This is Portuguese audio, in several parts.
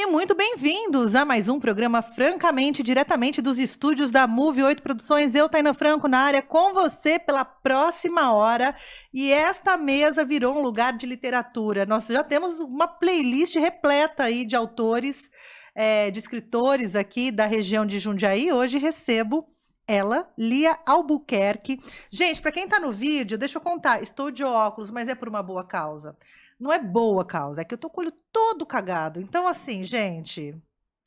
E muito bem-vindos a mais um programa francamente, diretamente dos estúdios da Move 8 Produções. Eu, Taina Franco, na área com você pela próxima hora. E esta mesa virou um lugar de literatura. Nós já temos uma playlist repleta aí de autores, de escritores aqui da região de Jundiaí. Hoje recebo ela, Lia Albuquerque. Gente, para quem está no vídeo, deixa eu contar, estou de óculos, mas é por uma boa causa. Não é boa causa, é que eu tô com o olho todo cagado. Então, assim, gente,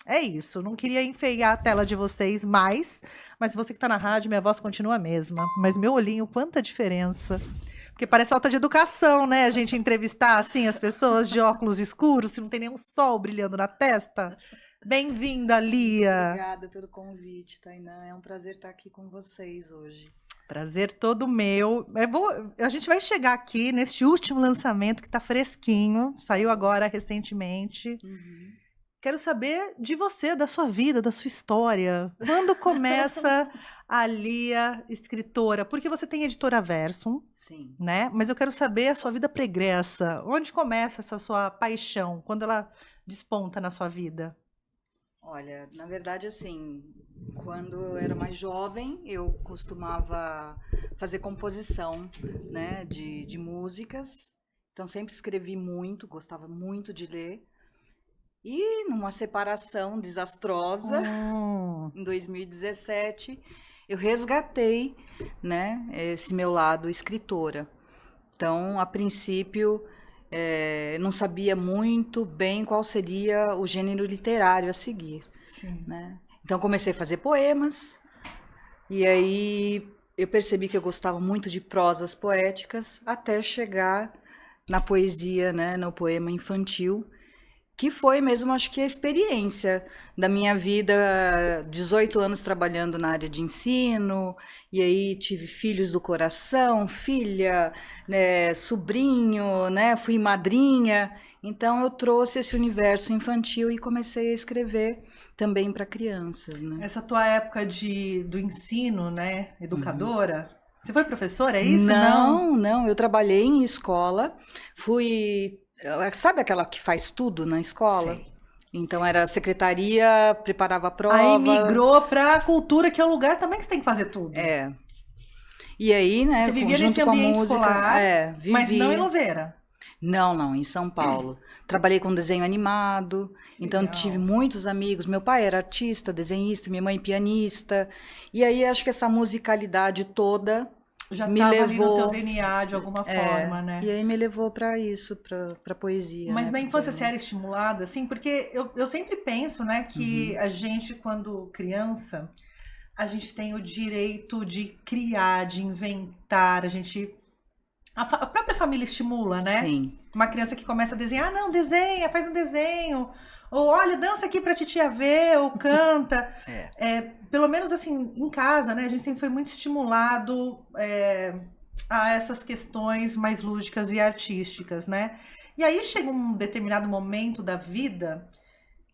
é isso. Não queria enfeiar a tela de vocês mais, mas você que tá na rádio, minha voz continua a mesma. Mas meu olhinho, quanta diferença. Porque parece falta de educação, né? A gente entrevistar, assim, as pessoas de óculos escuros, se não tem nenhum sol brilhando na testa. Bem-vinda, Lia. Obrigada pelo convite, Tainã. É um prazer estar aqui com vocês hoje. Prazer todo meu. A gente vai chegar aqui neste último lançamento que tá fresquinho, saiu agora recentemente. Uhum. Quero saber de você, da sua vida, da sua história. Quando começa a Lia escritora? Porque você tem Editora Versum, Sim. né? Mas eu quero saber a sua vida pregressa. Onde começa essa sua paixão? Quando ela desponta na sua vida? Olha, na verdade, assim, quando eu era mais jovem, eu costumava fazer composição, né, de músicas. Então, sempre escrevi muito, gostava muito de ler. E numa separação desastrosa, em 2017, eu resgatei, né, esse meu lado escritora. Então, a princípio, não sabia muito bem qual seria o gênero literário a seguir. Sim. Né? Então, comecei a fazer poemas, e aí eu percebi que eu gostava muito de prosas poéticas, até chegar na poesia, né, no poema infantil, que foi mesmo, acho que a experiência da minha vida, 18 anos trabalhando na área de ensino, e aí tive filhos do coração, filha, né, sobrinho, né, fui madrinha, então eu trouxe esse universo infantil e comecei a escrever também para crianças. Né? Essa tua época do ensino, né, educadora, Você foi professora, é isso? Não, eu trabalhei em escola, fui... Sabe aquela que faz tudo na escola? Sei. Então era secretaria, preparava a prova. Aí migrou para a cultura, que é o lugar também que você tem que fazer tudo. É. E aí, né, você vivia junto nesse com a ambiente música, escolar, vivia. mas não em Louveira. Não, em São Paulo. Trabalhei com desenho animado, então tive muitos amigos. Meu pai era artista, desenhista, minha mãe pianista. E aí acho que essa musicalidade toda já me estava levou ali no teu DNA de alguma forma, né? E aí me levou para isso, para poesia. Mas né? na infância você era estimulada, assim? Porque eu sempre penso, né, que a gente, quando criança, a gente tem o direito de criar, de inventar, a própria família estimula, né? Sim. Uma criança que começa a desenhar, não, desenha, faz um desenho. Ou, olha, dança aqui pra titia ver, ou canta. Pelo menos, assim, em casa, né? A gente sempre foi muito estimulado a essas questões mais lúdicas e artísticas, né? E aí chega um determinado momento da vida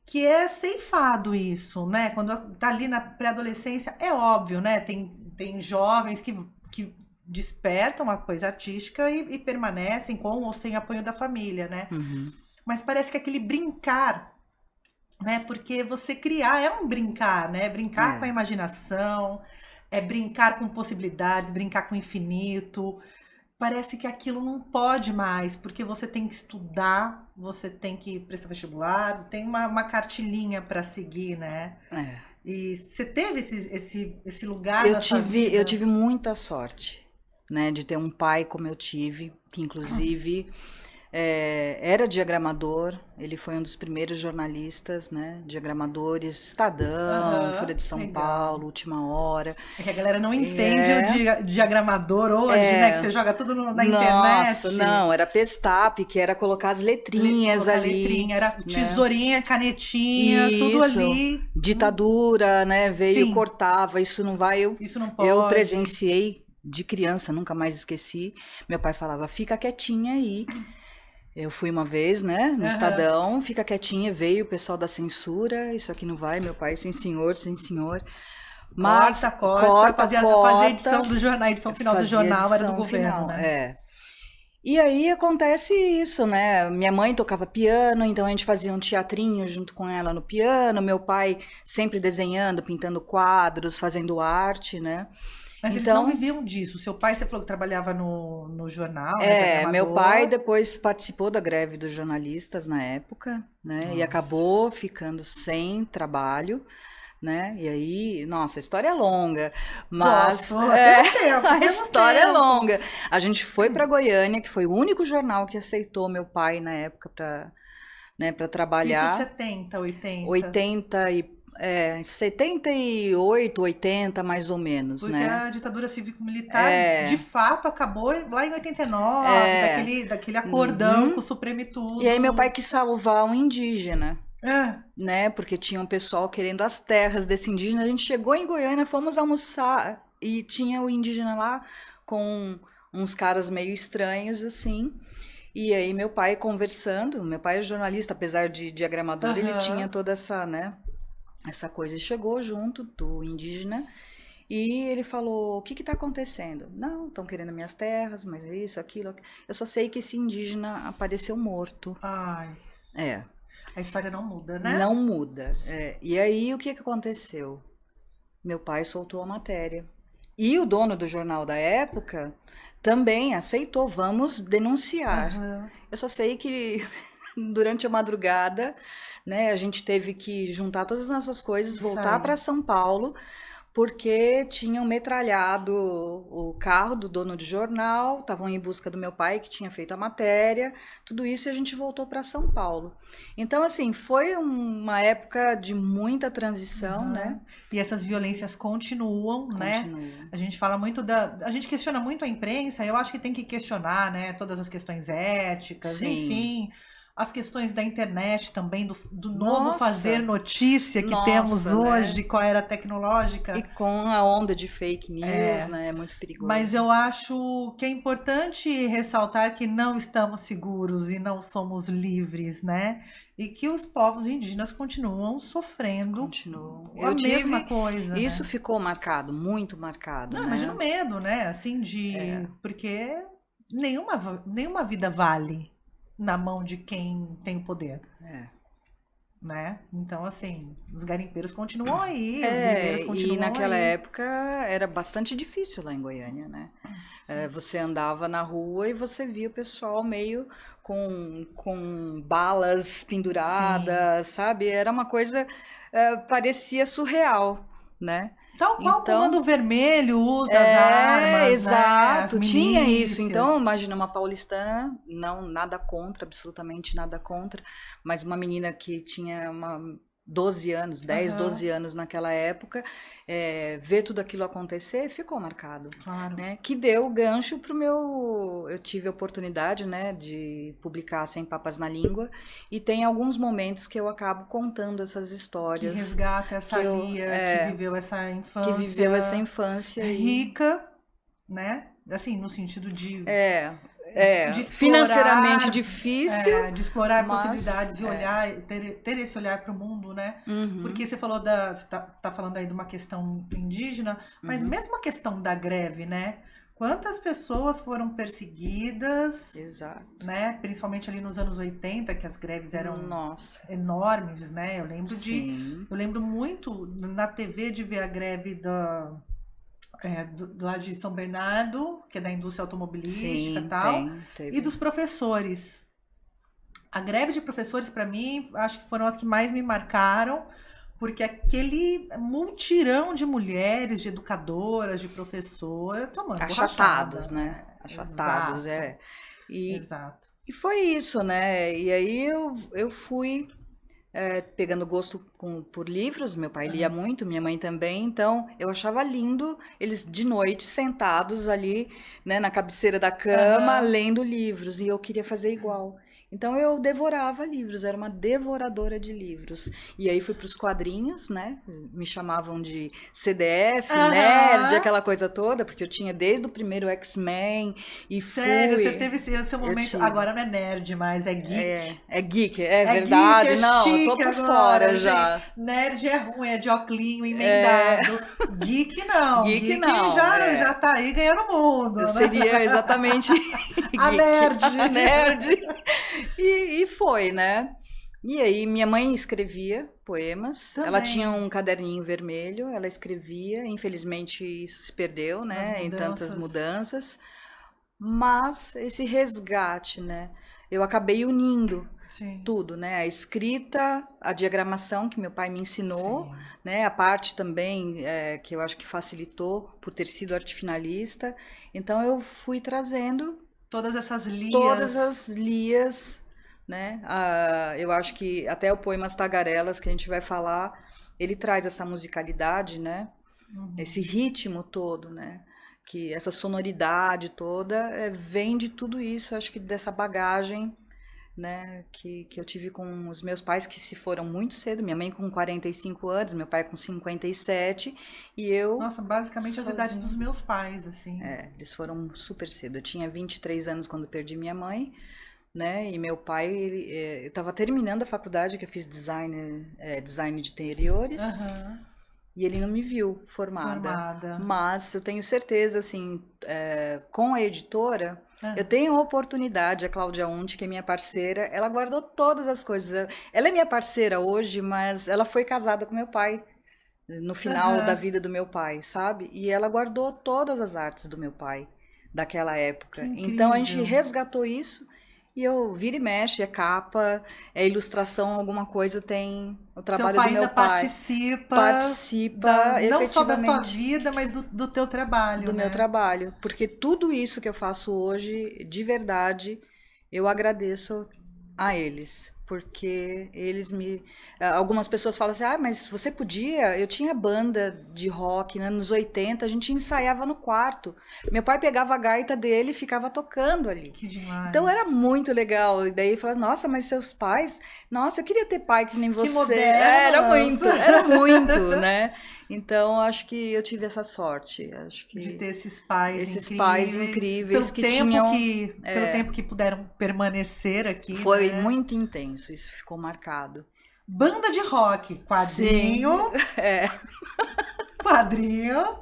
que é ceifado isso, né? Quando tá ali na pré-adolescência, é óbvio, né? Tem jovens que despertam a coisa artística e permanecem com ou sem apoio da família, né? Mas parece que aquele brincar, né? Porque você criar é um brincar, né? Brincar com a imaginação, brincar com possibilidades, brincar com o infinito. Parece que aquilo não pode mais, porque você tem que estudar, você tem que prestar vestibular, tem uma cartilinha para seguir, né? E você teve esse lugar na sua vida? Eu tive muita sorte, né, de ter um pai como eu tive, que inclusive era diagramador. Ele foi um dos primeiros jornalistas, né, diagramadores, Estadão, Folha de São Paulo, Última Hora. É que a galera não entende o diagramador hoje, né, que você joga tudo na internet. Nossa, não, era Pestap, que era colocar as letrinhas ali. Letrinha, era tesourinha, canetinha, tudo ali. Ditadura, né, veio, cortava, isso não vai, isso não pode. Eu presenciei de criança, nunca mais esqueci. Meu pai falava, fica quietinha aí. Eu fui uma vez, né, no Estadão, fica quietinha, veio o pessoal da censura, isso aqui não vai, meu pai, sim senhor, sim senhor. Mas corta, fazia edição do jornal, a edição final do jornal era do governo, né? E aí acontece isso, né? Minha mãe tocava piano, então a gente fazia um teatrinho junto com ela no piano. Meu pai sempre desenhando, pintando quadros, fazendo arte, né? Mas eles não Então, viviam disso. Seu pai, você falou que trabalhava no jornal, né? TV meu pai Amador. depois participou da greve dos jornalistas na época, né? E Nossa. acabou ficando sem trabalho, né? E aí, nossa, a história é longa, Gosto. mas Temos tempo, a temos história é tempo. longa. A gente foi para Goiânia, que foi o único jornal que aceitou meu pai na época para, né, para Isso trabalhar. 70, 80. 80 e 78, 80 mais ou menos, Porque né? a ditadura cívico-militar, de É, fato, acabou lá em 89, é. daquele acordão com o Uhum. Supremo e E aí meu pai tudo. quis salvar um indígena, É. né? Porque tinha um pessoal querendo as terras desse indígena. A gente chegou em Goiânia, fomos almoçar e tinha o indígena lá com uns caras meio estranhos assim. E aí meu pai conversando, meu pai é jornalista, apesar de diagramador, ele tinha Aham. toda essa, né, essa coisa. E chegou junto do indígena e ele falou: "O que está acontecendo?" "Não, estão querendo minhas terras, mas é isso, aquilo, aquilo." Eu só sei que esse indígena apareceu morto. Ai, É, a história não muda, né? não muda. E aí o que aconteceu? Meu pai soltou a matéria. E o dono do jornal da época também aceitou, vamos denunciar. Aham. Eu só sei que durante a madrugada, né, a gente teve que juntar todas as nossas coisas, Isso voltar aí. para São Paulo, porque tinham metralhado o carro do dono de jornal, estavam em busca do meu pai, que tinha feito a matéria, tudo isso, e a gente voltou para São Paulo. Então, assim, foi uma época de muita transição, né? Aham. E essas violências continuam, né? Continua. A gente fala muito a gente questiona muito a imprensa, eu acho que tem que questionar, né, todas as questões éticas, Sim. enfim, as questões da internet também, do novo fazer Nossa, notícia que temos nossa, né? hoje com a era E tecnológica. com a onda de fake news, né? É muito Mas perigoso. eu acho que é importante ressaltar que não estamos seguros e não somos livres, né? E que os povos indígenas continuam sofrendo Continuam. a Eu mesma tive. coisa, Isso né? ficou marcado, muito marcado, Não, imagina né? o medo, né? Assim, porque nenhuma vida vale na mão de quem tem o poder, É. né? Então, assim, os garimpeiros continuam aí, os grileiros E continuam naquela aí. época era bastante difícil lá em Goiânia, né? Sim. Você andava na rua e você via o pessoal meio com balas Sim. penduradas, sabe? Era uma coisa, parecia surreal, né? Tal qual o Então, Comando Vermelho usa as armas, né? As exato, tinha isso. Então, milícias. imagina uma paulistana, não nada contra, absolutamente nada contra, mas uma menina que tinha 12 anos, 10, Aham, 12 anos naquela época, ver tudo aquilo acontecer, ficou marcado, claro. né? Que deu o gancho pro meu. Eu tive a oportunidade, né, de publicar Sem Papas na Língua, e tem alguns momentos que eu acabo contando essas Que histórias resgata que essa eu. Lia É, que viveu essa infância infância e rica, né? Assim, no sentido de financeiramente explorar, difícil, de explorar mas possibilidades e olhar, ter esse olhar para o mundo, né? Porque uhum, você falou você tá falando aí de uma questão indígena, mas uhum, mesmo a questão da greve, né? Quantas pessoas foram perseguidas, exato. né? Principalmente ali nos anos 80, que as greves eram Nossa, enormes, né? sim, Eu lembro muito na TV de ver a greve lá de São Bernardo, que é da indústria automobilística e sim, tal, e teve. dos professores. A greve de professores, para mim, acho que foram as que mais me marcaram, porque aquele multirão de mulheres, de educadoras, de professoras, tomando borrachada, Achatados, né? né? Achatados, Exato, é. E, exato. e foi isso, né? E aí eu fui pegando gosto por livros, meu pai lia Aham. muito, minha mãe também, então eu achava lindo eles de noite sentados ali, né, na cabeceira da cama, Aham. lendo livros, e eu queria fazer igual. Então eu devorava livros, era uma devoradora de livros. E aí fui para os quadrinhos, né? Me chamavam de CDF, nerd, aquela coisa toda, porque eu tinha desde o primeiro X-Men e Sério, fui... você teve esse seu momento, agora não é nerd mais, é geek. É geek, é verdade. Geek, não, chique eu tô por agora, fora gente. já. Nerd é ruim, é de óculinho emendado. Geek não. Geek não, já tá aí ganhando o mundo. Eu né? seria exatamente A geek, nerd. a nerd. E foi, né? E aí minha mãe escrevia poemas. Também. Ela tinha um caderninho vermelho, ela escrevia. Infelizmente isso se perdeu, né? Em tantas mudanças. Mas esse resgate, né? Eu acabei unindo tudo, né? A escrita, a diagramação que meu pai me ensinou, né? A parte também que eu acho que facilitou por ter sido arte finalista. Então eu fui trazendo todas essas lias. Todas as lias, né? Eu acho que até o Poemas Tagarelas que a gente vai falar, ele traz essa musicalidade, né? Esse ritmo todo, né? Que essa sonoridade toda vem de tudo isso, acho que dessa bagagem, né, que eu tive com os meus pais, que se foram muito cedo, minha mãe com 45 anos, meu pai com 57, e eu... Nossa, basicamente sozinha. as idades dos meus pais, assim. Eles foram super cedo, eu tinha 23 anos quando perdi minha mãe, né, e meu pai, eu estava terminando a faculdade, que eu fiz design de interiores, e ele não me viu formada. Mas eu tenho certeza, assim, com a editora, eu tenho a oportunidade, a Cláudia Unti, que é minha parceira, ela guardou todas as coisas. Ela é minha parceira hoje, mas ela foi casada com meu pai, no final da vida do meu pai, sabe? E ela guardou todas as artes do meu pai, daquela época. Então a gente resgatou isso. E eu vira e mexe, é capa, é ilustração, alguma coisa tem o trabalho do meu pai. Participa não só da tua vida, mas do teu trabalho. Do meu trabalho. Porque tudo isso que eu faço hoje, de verdade, eu agradeço a eles. Porque eles me... Algumas pessoas falam assim, mas você podia... Eu tinha banda de rock, né, nos 80, a gente ensaiava no quarto. Meu pai pegava a gaita dele e ficava tocando ali. Que demais. Então era muito legal. E daí falava, nossa, mas seus pais... Nossa, eu queria ter pai que nem você. Que modernos. Era muito, né? Então, acho que eu tive essa sorte. Acho que de ter esses pais incríveis que tinham... Pelo tempo que puderam permanecer aqui. Foi muito intenso, isso ficou marcado. Banda de rock, quadrinho. Quadrinho,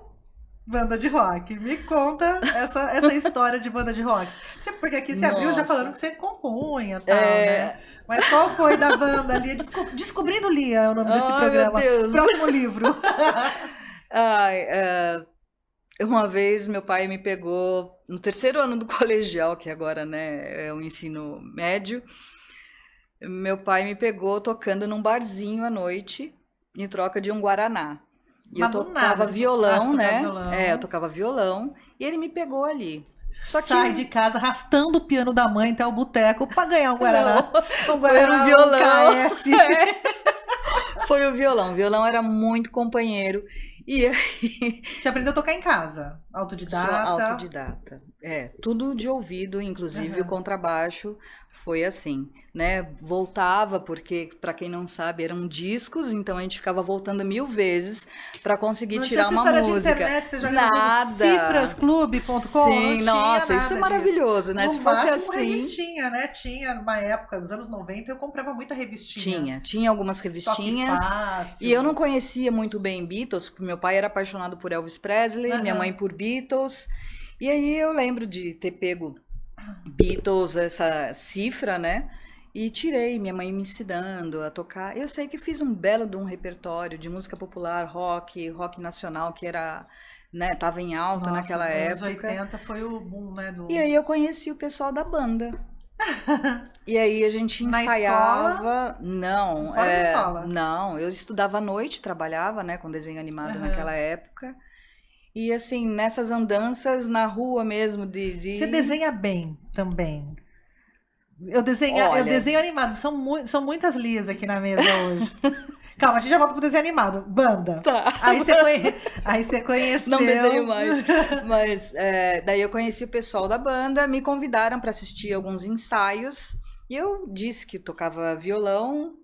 banda de rock. Me conta essa história de banda de rock. Porque aqui você abriu já falando que você compunha e tal, né? Mas qual foi da banda ali? Descobrindo Lia é o nome desse programa. Meu Deus. Próximo livro. Uma vez meu pai me pegou no 3º ano do colegial, que agora, né, é o ensino médio. Meu pai me pegou tocando num barzinho à noite, em troca de um guaraná. E eu tocava violão, né? Eu tocava violão. E ele me pegou ali. Só que... Sai de casa arrastando o piano da mãe até o boteco pra ganhar um guaraná. Um guaraná, foi um violão. KS. Foi o violão. O violão era muito companheiro. E aí... Você aprendeu a tocar em casa? Autodidata? Sou autodidata. Tudo de ouvido, inclusive o contrabaixo foi assim, né? Voltava, porque, para quem não sabe, eram discos, então a gente ficava voltando 1000 vezes para conseguir tirar uma música. De internet, você joga nada. Cifrasclub.com? Sim, nossa, isso é maravilhoso, né? No Se fosse máximo, assim. Revistinha, né? Tinha, numa época, nos anos 90, eu comprava muita revistinha. Tinha algumas revistinhas. E eu não conhecia muito bem Beatles, porque meu pai era apaixonado por Elvis Presley, minha mãe por Beatles. E aí eu lembro de ter pego Beatles, essa cifra, né? E tirei, minha mãe me ensinando a tocar. Eu sei que fiz um belo de um repertório de música popular, rock nacional, que era, né, tava em alta naquela época. Nos 80 foi o boom, né? E aí eu conheci o pessoal da banda. E aí a gente ensaiava. Não, fora da escola? Não, eu estudava à noite, trabalhava, né, com desenho animado naquela época. E assim, nessas andanças na rua mesmo Você desenha bem também. Eu desenho animado. São muitas lias aqui na mesa hoje. Calma, a gente já volta pro desenho animado. Banda. Tá. Aí você conheceu... Não desenho mais. Mas daí eu conheci o pessoal da banda, me convidaram para assistir alguns ensaios. E eu disse que tocava violão,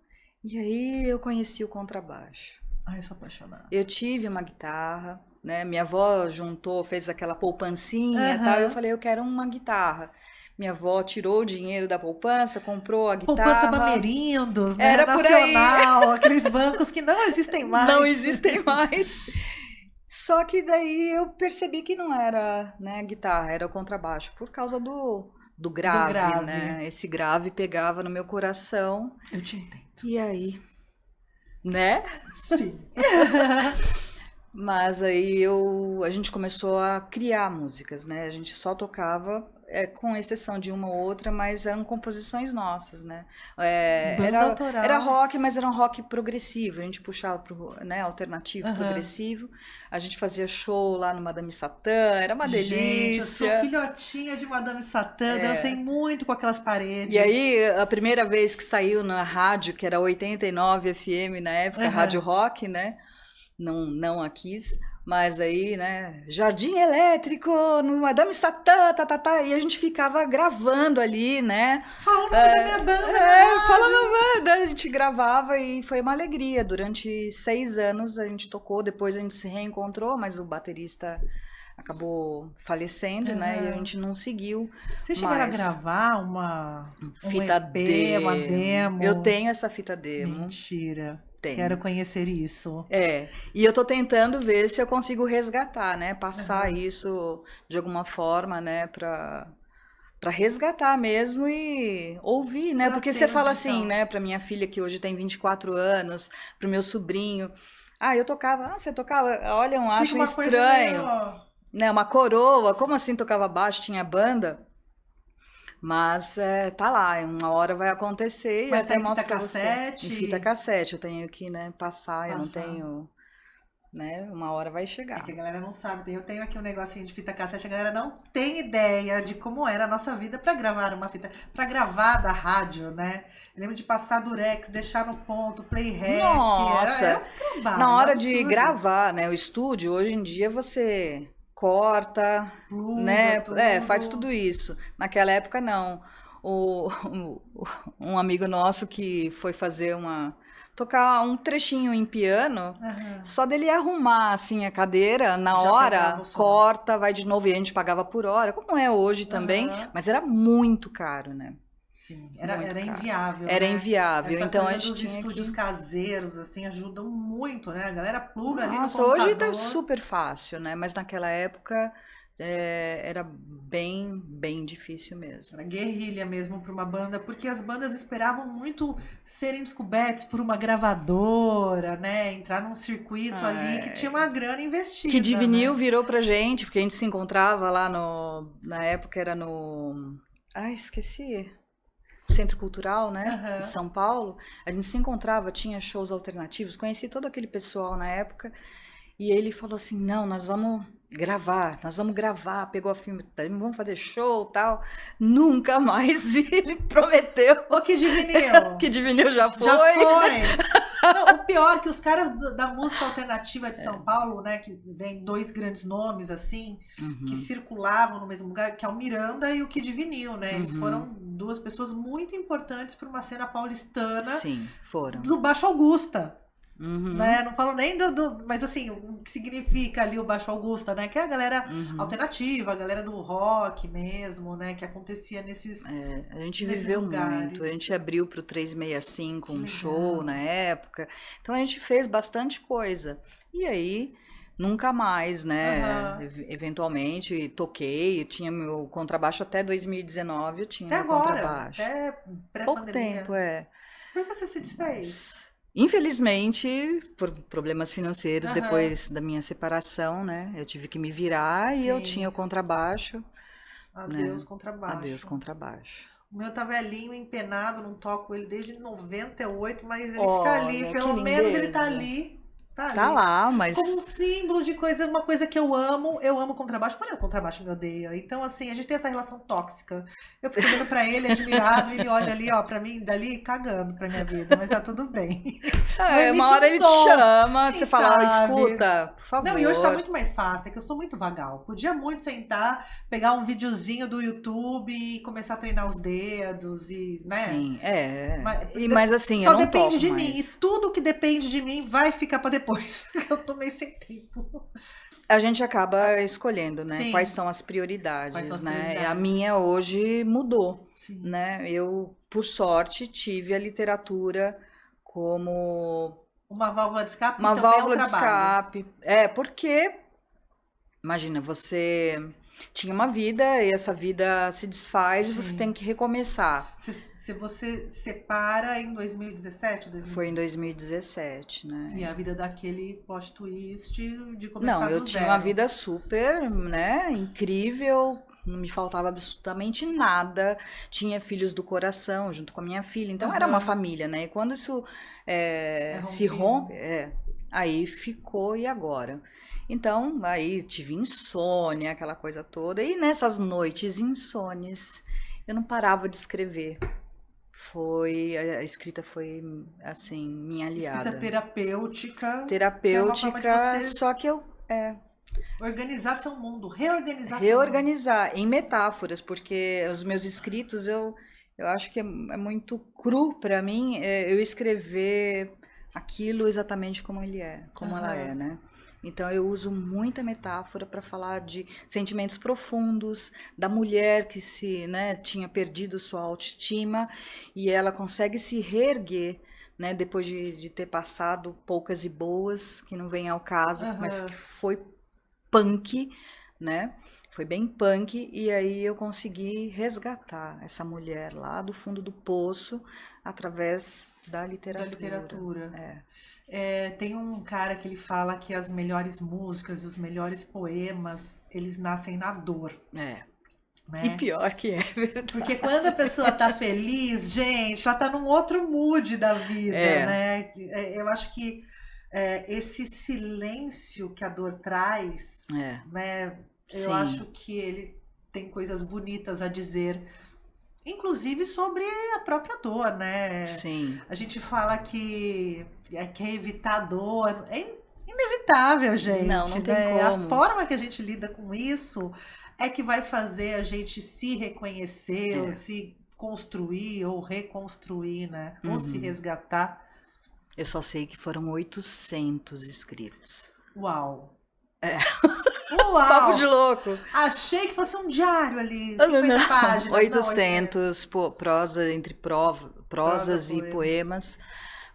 e aí eu conheci o contrabaixo. Ai, eu sou apaixonada. Eu tive uma guitarra, né? Minha avó juntou, fez aquela poupancinha e tal. Eu falei, eu quero uma guitarra. Minha avó tirou o dinheiro da poupança, comprou a guitarra. Poupança Bamerindos, né? Era por aí. Nacional, aqueles bancos que não existem mais. Não existem mais. Só que daí eu percebi que não era, né, guitarra, era o contrabaixo, por causa do grave, né? Esse grave pegava no meu coração. Eu te entendo. E aí, né? Sim. Mas aí a gente começou a criar músicas, né? A gente só tocava, com exceção de uma ou outra, mas eram composições nossas, né? Era rock, mas era um rock progressivo. A gente puxava pro, né, alternativo, progressivo. A gente fazia show lá no Madame Satã, era uma delícia. Gente, eu sou filhotinha de Madame Satã, dancei muito com aquelas paredes. E aí, a primeira vez que saiu na rádio, que era 89 FM na época, Rádio Rock, né? Não a Kiss, mas aí, né, Jardim Elétrico, no Madame Satã, e a gente ficava gravando ali, né? Falando da minha banda. Falando da banda, a gente gravava e foi uma alegria. Durante 6 anos a gente tocou, depois a gente se reencontrou, mas o baterista acabou falecendo, né, e a gente não seguiu. Vocês chegaram a gravar uma fita EP, uma demo? Eu tenho essa fita demo. Mentira. Tenho. Quero conhecer isso. E eu tô tentando ver se eu consigo resgatar, né? Passar isso de alguma forma, né? Pra resgatar mesmo e ouvir, né? Porque você fala assim, né? Pra minha filha, que hoje tem 24 anos, pro meu sobrinho. Eu tocava. Você tocava? Olha, acham estranho. Né? Uma coroa. Como assim tocava baixo? Tinha banda? Mas tá lá, uma hora vai acontecer e mas até mostro pra você. Em fita cassete, eu tenho que, né, passar, eu não tenho, né, uma hora vai chegar. É que a galera não sabe, eu tenho aqui um negocinho de fita cassete, a galera não tem ideia de como era a nossa vida pra gravar uma fita, pra gravar da rádio, né? Eu lembro de passar durex, deixar no ponto, play rec, Nossa, era um trabalho, na hora de gravar, né, o estúdio, hoje em dia você corta, né? Faz tudo isso. Naquela época, não. Um amigo nosso que foi tocar um trechinho em piano, só dele arrumar, assim, a cadeira, na hora, corta, vai de novo, e a gente pagava por hora, como é hoje também, mas era muito caro, né? Sim, era inviável. Era né? inviável. Essa então coisa a gente dos tinha estúdios caseiros, assim, ajudam muito, né? A galera pluga ali no Nossa, computador. hoje tá super fácil, né? Mas naquela época era bem, bem difícil mesmo. Era guerrilha mesmo para uma banda, porque as bandas esperavam muito serem descobertas por uma gravadora, né? Entrar num circuito ali que tinha uma grana investida. Que de vinil né? virou pra gente, porque a gente se encontrava lá na época era no... esqueci... Centro Cultural, né, em São Paulo, a gente se encontrava, tinha shows alternativos, conheci todo aquele pessoal na época, e ele falou assim, não, nós vamos gravar, pegou a filme, vamos fazer show e tal, nunca mais vi, ele prometeu. O que de vinil? Que de vinil já foi. Já foi. Não, o pior é que os caras da música alternativa de São Paulo, né, que vem 2 grandes nomes, assim, que circulavam no mesmo lugar, que é o Miranda e o Kid Vinil, né, eles foram 2 pessoas muito importantes para uma cena paulistana. Sim, foram. Do Baixo Augusta. Né? Não falo nem mas assim, o que significa ali o Baixo Augusta, né? Que é a galera alternativa, a galera do rock mesmo, né? Que acontecia nesses a gente viveu lugares. muito, a gente abriu pro 365 um show na época, então a gente fez bastante coisa, e aí nunca mais, né? Eventualmente toquei, eu tinha meu contrabaixo até 2019, eu tinha até meu agora, contrabaixo. Até pouco tempo, Por que você se desfez? Infelizmente, por problemas financeiros, depois da minha separação, né? Eu tive que me virar e eu tinha o contrabaixo. Adeus, contrabaixo. Adeus, contrabaixo. O meu tá velhinho, empenado, não toco ele desde 98, mas ele fica ali, pelo menos ele tá ali. tá Tá ali. lá, mas Como um símbolo de coisa, uma coisa que eu amo contrabaixo, mas o contrabaixo me odeia. Então, assim, a gente tem essa relação tóxica. Eu fico olhando pra ele, admirado, e ele olha ali, ó, pra mim, dali, cagando pra minha vida, mas tá tudo bem. Não uma emite um hora ele te som, chama, quem você fala, "Ó, sabe? escuta, por Não, e hoje tá favor." muito mais fácil, é que eu sou muito vagal. Podia muito sentar, pegar um videozinho do YouTube e começar a treinar os dedos e, né? Sim, Mas, Mas assim, eu só não depende toco de mim. E mais. tudo que depende de mim vai ficar pra depois. Eu tô meio sem tempo. A gente acaba escolhendo, né? Quais Sim. são as Quais são prioridades, as né? A prioridades? minha hoje mudou, Sim. né? Eu, por sorte, tive a literatura como Uma válvula de escape uma e também é um válvula de trabalho. escape. Porque, imagina, você tinha uma vida e essa vida se desfaz e você tem Sim. que recomeçar. Se você separa em 2017, Foi em 2017, né? e a vida daquele plot twist de começar Não, eu do tinha uma zero. vida super, né, incrível, não me faltava absolutamente nada. Tinha filhos do coração junto com a minha filha, então era uma Aham. família, né? E quando isso É se rompido. rompe, aí ficou, e agora? Então, aí tive insônia, aquela coisa toda, e nessas noites insones, eu não parava de escrever. A escrita foi, assim, minha Escrita aliada. terapêutica, que é uma forma de Terapêutica, você só que eu organizar seu mundo, reorganizar seu mundo. reorganizar em metáforas, porque os meus escritos eu acho que é muito cru para mim eu escrever aquilo exatamente como ele é, como ela é, Aham. né? Então eu uso muita metáfora para falar de sentimentos profundos, da mulher que né, tinha perdido sua autoestima e ela consegue se reerguer, né, depois de ter passado poucas e boas, que não vem ao caso, mas que Aham. foi punk, né? Foi bem punk, e aí eu consegui resgatar essa mulher lá do fundo do poço através da Da literatura. literatura. É. Tem um cara que ele fala que as melhores músicas e os melhores poemas, eles nascem na dor, É. E né? pior que é verdade. Porque quando a pessoa tá feliz, gente, ela tá num outro mood da vida, né? Eu acho que esse silêncio que a dor traz, né? Eu acho Sim, que ele tem coisas bonitas a dizer, inclusive sobre a própria dor, né? sim. A gente fala que quer evitar a dor. É inevitável, Não, gente, não tem né? A como. forma que a gente lida com isso é que vai fazer a gente se reconhecer, ou É. se construir, ou reconstruir, né? Ou se Uhum. resgatar. Eu só sei que foram 800 inscritos. Uau! Papo de Uau! louco. Achei que fosse um diário ali, Não, 50 não. páginas. Não, 800, prosa entre Prosa, prosas e poemas. poemas.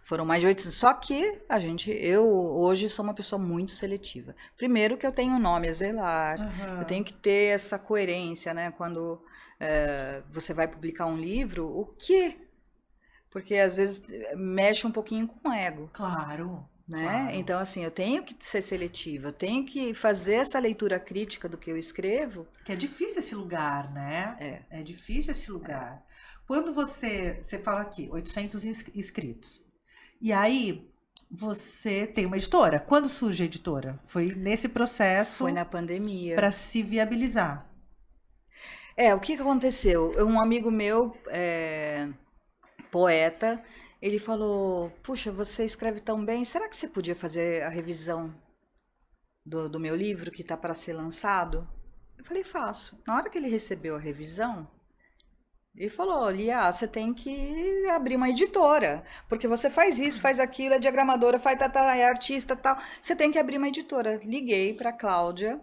Foram mais de 800. Só que eu hoje sou uma pessoa muito seletiva. Primeiro que eu tenho um nome a zelar, eu tenho Aham. que ter essa coerência, né? Quando você vai publicar um livro, o quê? Porque às vezes mexe um pouquinho com o ego, Claro, né? claro. Então, assim, eu tenho que ser seletiva, eu tenho que fazer essa leitura crítica do que eu escrevo. Que é difícil esse lugar, né? É. É difícil esse lugar. Quando você fala aqui, 800 inscritos. E aí, você tem uma editora. Quando surge a editora? Foi nesse Foi processo na pandemia. para se viabilizar. O que que aconteceu? Um amigo meu, poeta, ele falou: Puxa, você escreve tão bem, será que você podia fazer a revisão do meu livro que está para ser lançado? Eu falei: Faço. Na hora que ele recebeu a revisão, ele falou: Lia, você tem que abrir uma editora, porque você faz isso, faz aquilo, é diagramadora, é artista, tal. Você tem que abrir uma editora. Liguei para Cláudia,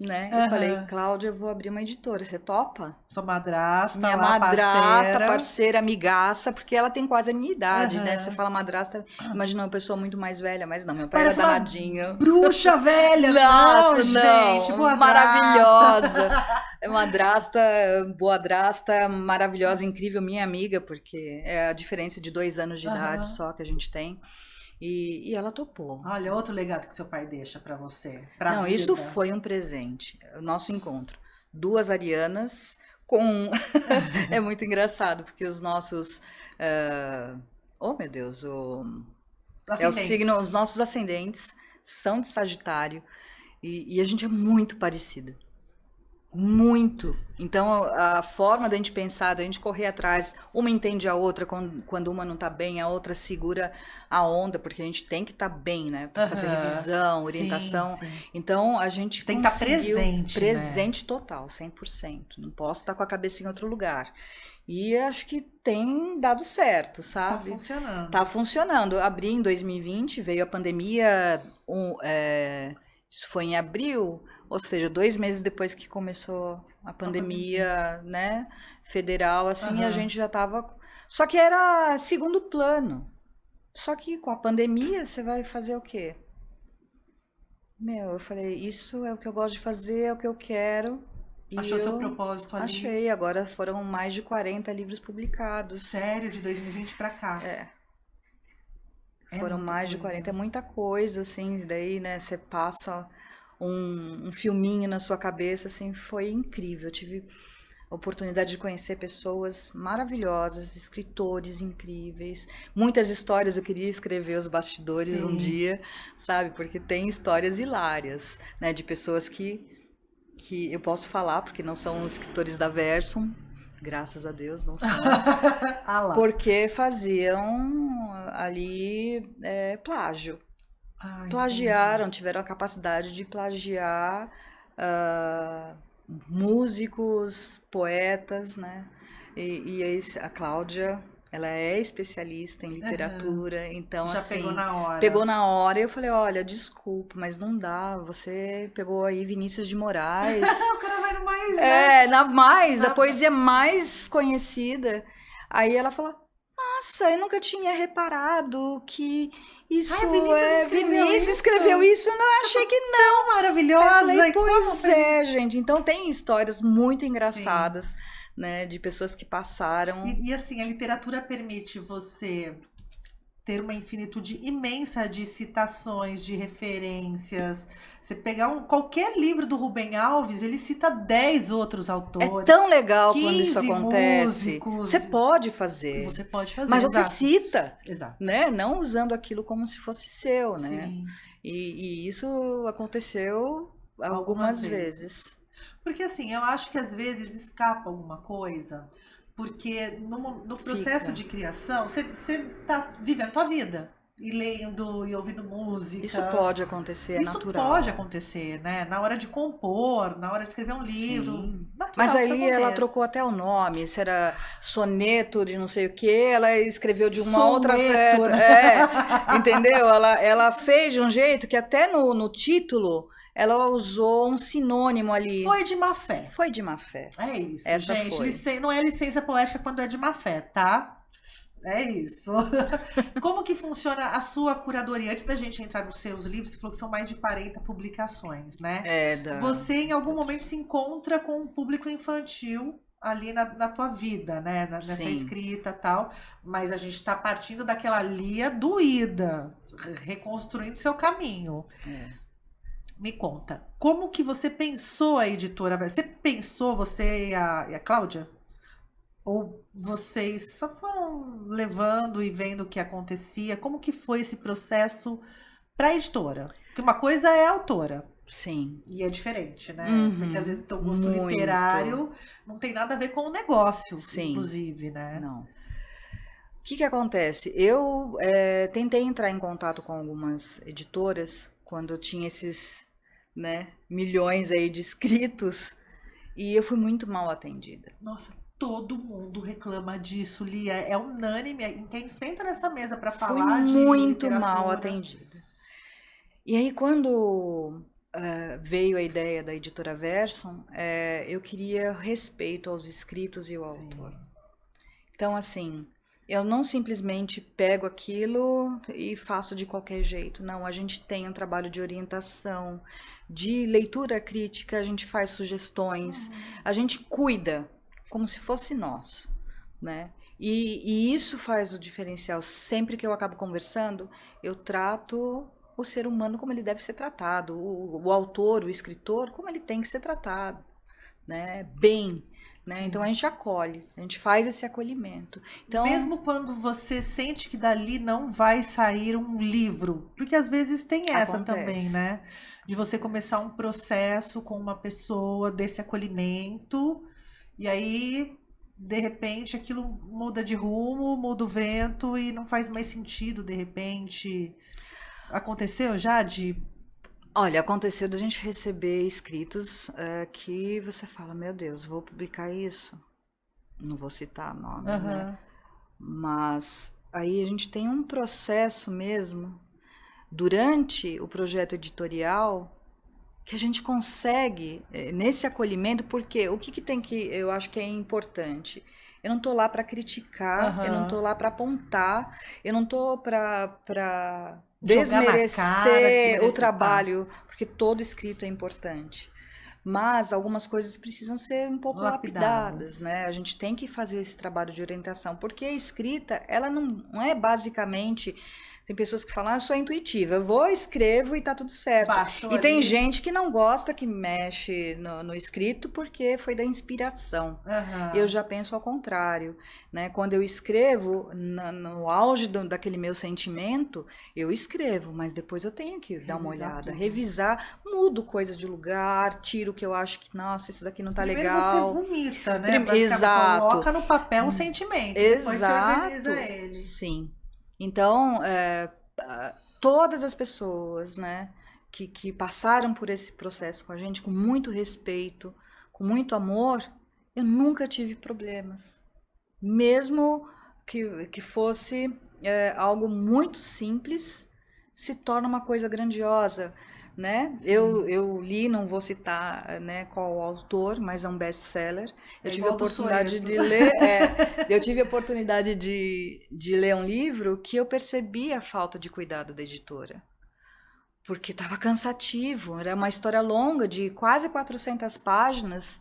né? E falei: Aham. Cláudia, eu vou abrir uma editora, você topa? Sua madrasta Minha lá, madrasta, parceira. parceira, amigaça, porque ela tem quase a minha idade, né? Você Aham. fala madrasta, imagina uma pessoa muito mais velha, mas não, meu pai era Parece uma danadinho. bruxa velha. Nossa, Não, gente, não, madrasta. maravilhosa. É madrasta, boadrasta, maravilhosa, incrível, minha amiga, porque é a diferença de 2 anos de idade Aham. só que a gente tem. E ela topou. Olha, outro legado que seu pai deixa para você, para a Não, isso vida. foi um presente, o nosso encontro. Duas arianas com. É muito engraçado, porque os nossos. Oh, meu Deus, É o signo, os nossos ascendentes são de Sagitário e a gente é muito parecida. Muito. Então, a forma da gente pensar, da gente correr atrás, uma entende a outra quando uma não tá bem, a outra segura a onda, porque a gente tem que estar bem, né? Pra fazer revisão, orientação. Sim, sim. Então, a gente tem que estar presente, presente, né? Total, 100%. Não posso estar com a cabeça em outro lugar. E acho que tem dado certo, sabe? Tá funcionando. Tá funcionando. Abri em 2020, veio a pandemia, isso foi em abril, ou seja, 2 meses depois que começou a pandemia, né, federal, assim, a gente já tava... Só que era segundo plano. Só que com a pandemia, você vai fazer o quê? Eu falei, isso é o que eu gosto de fazer, é o que eu quero. Achou seu propósito ali? Achei, agora foram mais de 40 livros publicados. Sério, de 2020 pra cá? Foram mais de 40, é muita coisa, assim, daí, né, você passa um filminho na sua cabeça, assim, foi incrível. Eu tive a oportunidade de conhecer pessoas maravilhosas, escritores incríveis, muitas histórias. Eu queria escrever os bastidores um dia, sabe, porque tem histórias hilárias, né, de pessoas que eu posso falar, porque não são escritores da Versum, graças a Deus, não são, porque faziam ali plágio. Plagiaram, tiveram a capacidade de plagiar músicos, poetas, né? E a Cláudia, ela é especialista em literatura, então já assim... pegou na hora. Pegou na hora e eu falei, olha, desculpa, mas não dá, você pegou aí Vinícius de Moraes. O cara vai no mais, né? A poesia mais conhecida. Aí ela falou, nossa, eu nunca tinha reparado que isso Vinícius escreveu isso. Não, achei que não. Tão maravilhosa. Eu falei, pois é, gente. Então tem histórias muito engraçadas, né, de pessoas que passaram. E assim, a literatura permite você ter uma infinitude imensa de citações, de referências. Você pegar qualquer livro do Rubem Alves, ele cita 10 outros autores. É tão legal quando isso acontece. Músicos. Você pode fazer. Você pode fazer, mas você cita, exato, né? Não usando aquilo como se fosse seu, né? Sim. E isso aconteceu algumas vezes. Porque assim, eu acho que às vezes escapa alguma coisa... Porque no processo de criação, você tá vivendo a tua vida. E lendo, e ouvindo música. Isso pode acontecer, é natural. Isso pode acontecer, né? Na hora de compor, na hora de escrever um livro. Natural, mas aí ela trocou até o nome. Se era soneto de não sei o quê, ela escreveu de uma outra... Né? Entendeu? Ela fez de um jeito que até no título... Ela usou um sinônimo ali. Foi de má fé. Foi de má fé. É isso, essa gente. Não é licença poética quando é de má fé, tá? É isso. Como que funciona a sua curadoria? Antes da gente entrar nos seus livros, você falou que são mais de 40 publicações, né? Você, em algum momento, se encontra com um público infantil ali na tua vida, né? Nessa escrita e tal. Mas a gente tá partindo daquela Lia doída, reconstruindo seu caminho. Me conta, como que você pensou a editora? Você pensou, você e a Cláudia? Ou vocês só foram levando e vendo o que acontecia? Como que foi esse processo para a editora? Porque uma coisa é a autora. Sim. E é diferente, né? Porque às vezes o teu gosto literário não tem nada a ver com o negócio, inclusive, né? Não. O que acontece? Eu tentei entrar em contato com algumas editoras quando eu tinha esses... né, milhões aí de inscritos, e eu fui muito mal atendida. Nossa, todo mundo reclama disso, Lia, é unânime, quem senta nessa mesa para falar de muito literatura. Mal atendida. E aí quando veio a ideia da editora Versum, eu queria respeito aos escritos e ao autor. Então assim, eu não simplesmente pego aquilo e faço de qualquer jeito. Não, a gente tem um trabalho de orientação, de leitura crítica, a gente faz sugestões, a gente cuida como se fosse nosso, né? E isso faz o diferencial. Sempre que eu acabo conversando, eu trato o ser humano como ele deve ser tratado, o autor, o escritor, como ele tem que ser tratado, né? Bem, né? Então a gente acolhe, a gente faz esse acolhimento. Então, mesmo quando você sente que dali não vai sair um livro, porque às vezes tem essa também, né? De você começar um processo com uma pessoa desse acolhimento, e aí, de repente, aquilo muda de rumo, muda o vento e não faz mais sentido, de repente. Aconteceu já de... Olha, aconteceu da gente receber escritos que você fala, meu Deus, vou publicar isso. Não vou citar nomes, né? Mas aí a gente tem um processo mesmo, durante o projeto editorial, que a gente consegue, nesse acolhimento, porque o que tem que, eu acho que é importante, eu não tô lá para criticar, eu não tô lá para apontar, eu não tô para desmerecer o trabalho, porque todo escrito é importante. Mas algumas coisas precisam ser um pouco lapidadas, né? A gente tem que fazer esse trabalho de orientação, porque a escrita, ela não é basicamente... Tem pessoas que falam, eu sou intuitiva, eu vou, escrevo e tá tudo certo. E tem gente que não gosta, que mexe no escrito porque foi da inspiração. Eu já penso ao contrário, né? Quando eu escrevo, no auge daquele meu sentimento, eu escrevo, mas depois eu tenho que dar uma olhada, revisar, mudo coisas de lugar, tiro o que eu acho que, nossa, isso daqui não tá legal. Você vomita, né? Exato. Coloca no papel o sentimento, depois você organiza ele. Sim. Então, todas as pessoas, né, que passaram por esse processo com a gente, com muito respeito, com muito amor, eu nunca tive problemas. Mesmo que fosse algo muito simples, se torna uma coisa grandiosa, né? Eu li, não vou citar, né, qual o autor, mas é um best-seller. Eu tive a oportunidade de ler, eu tive a oportunidade de ler um livro que eu percebi a falta de cuidado da editora, porque estava cansativo, era uma história longa de quase 400 páginas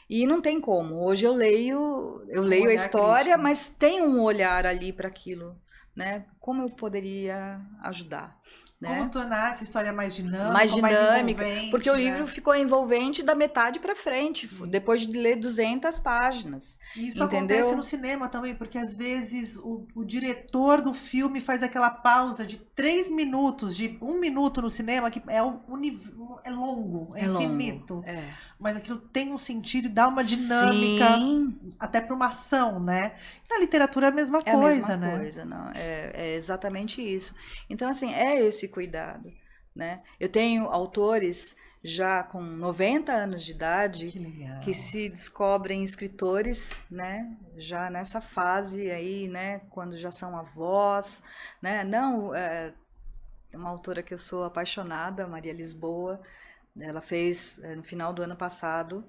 e não tem como. Hoje eu leio a história, crítico, mas tem um olhar ali para aquilo, né? Como eu poderia ajudar? Né? Como tornar essa história mais dinâmica, mais envolvente, porque o livro ficou envolvente da metade para frente, depois de ler 200 páginas. Isso acontece no cinema também, porque às vezes o diretor do filme faz aquela pausa de 3 minutos, de 1 minuto no cinema, que é longo, é infinito. Longo, mas aquilo tem um sentido e dá uma dinâmica, até para uma ação, né? Na literatura é a mesma coisa, né? Não. É exatamente isso. Então, assim, é esse cuidado, né? Eu tenho autores já com 90 anos de idade que se descobrem escritores, né? Já nessa fase aí, né? Quando já são avós, né? Não, uma autora que eu sou apaixonada, Maria Lisboa, ela fez no final do ano passado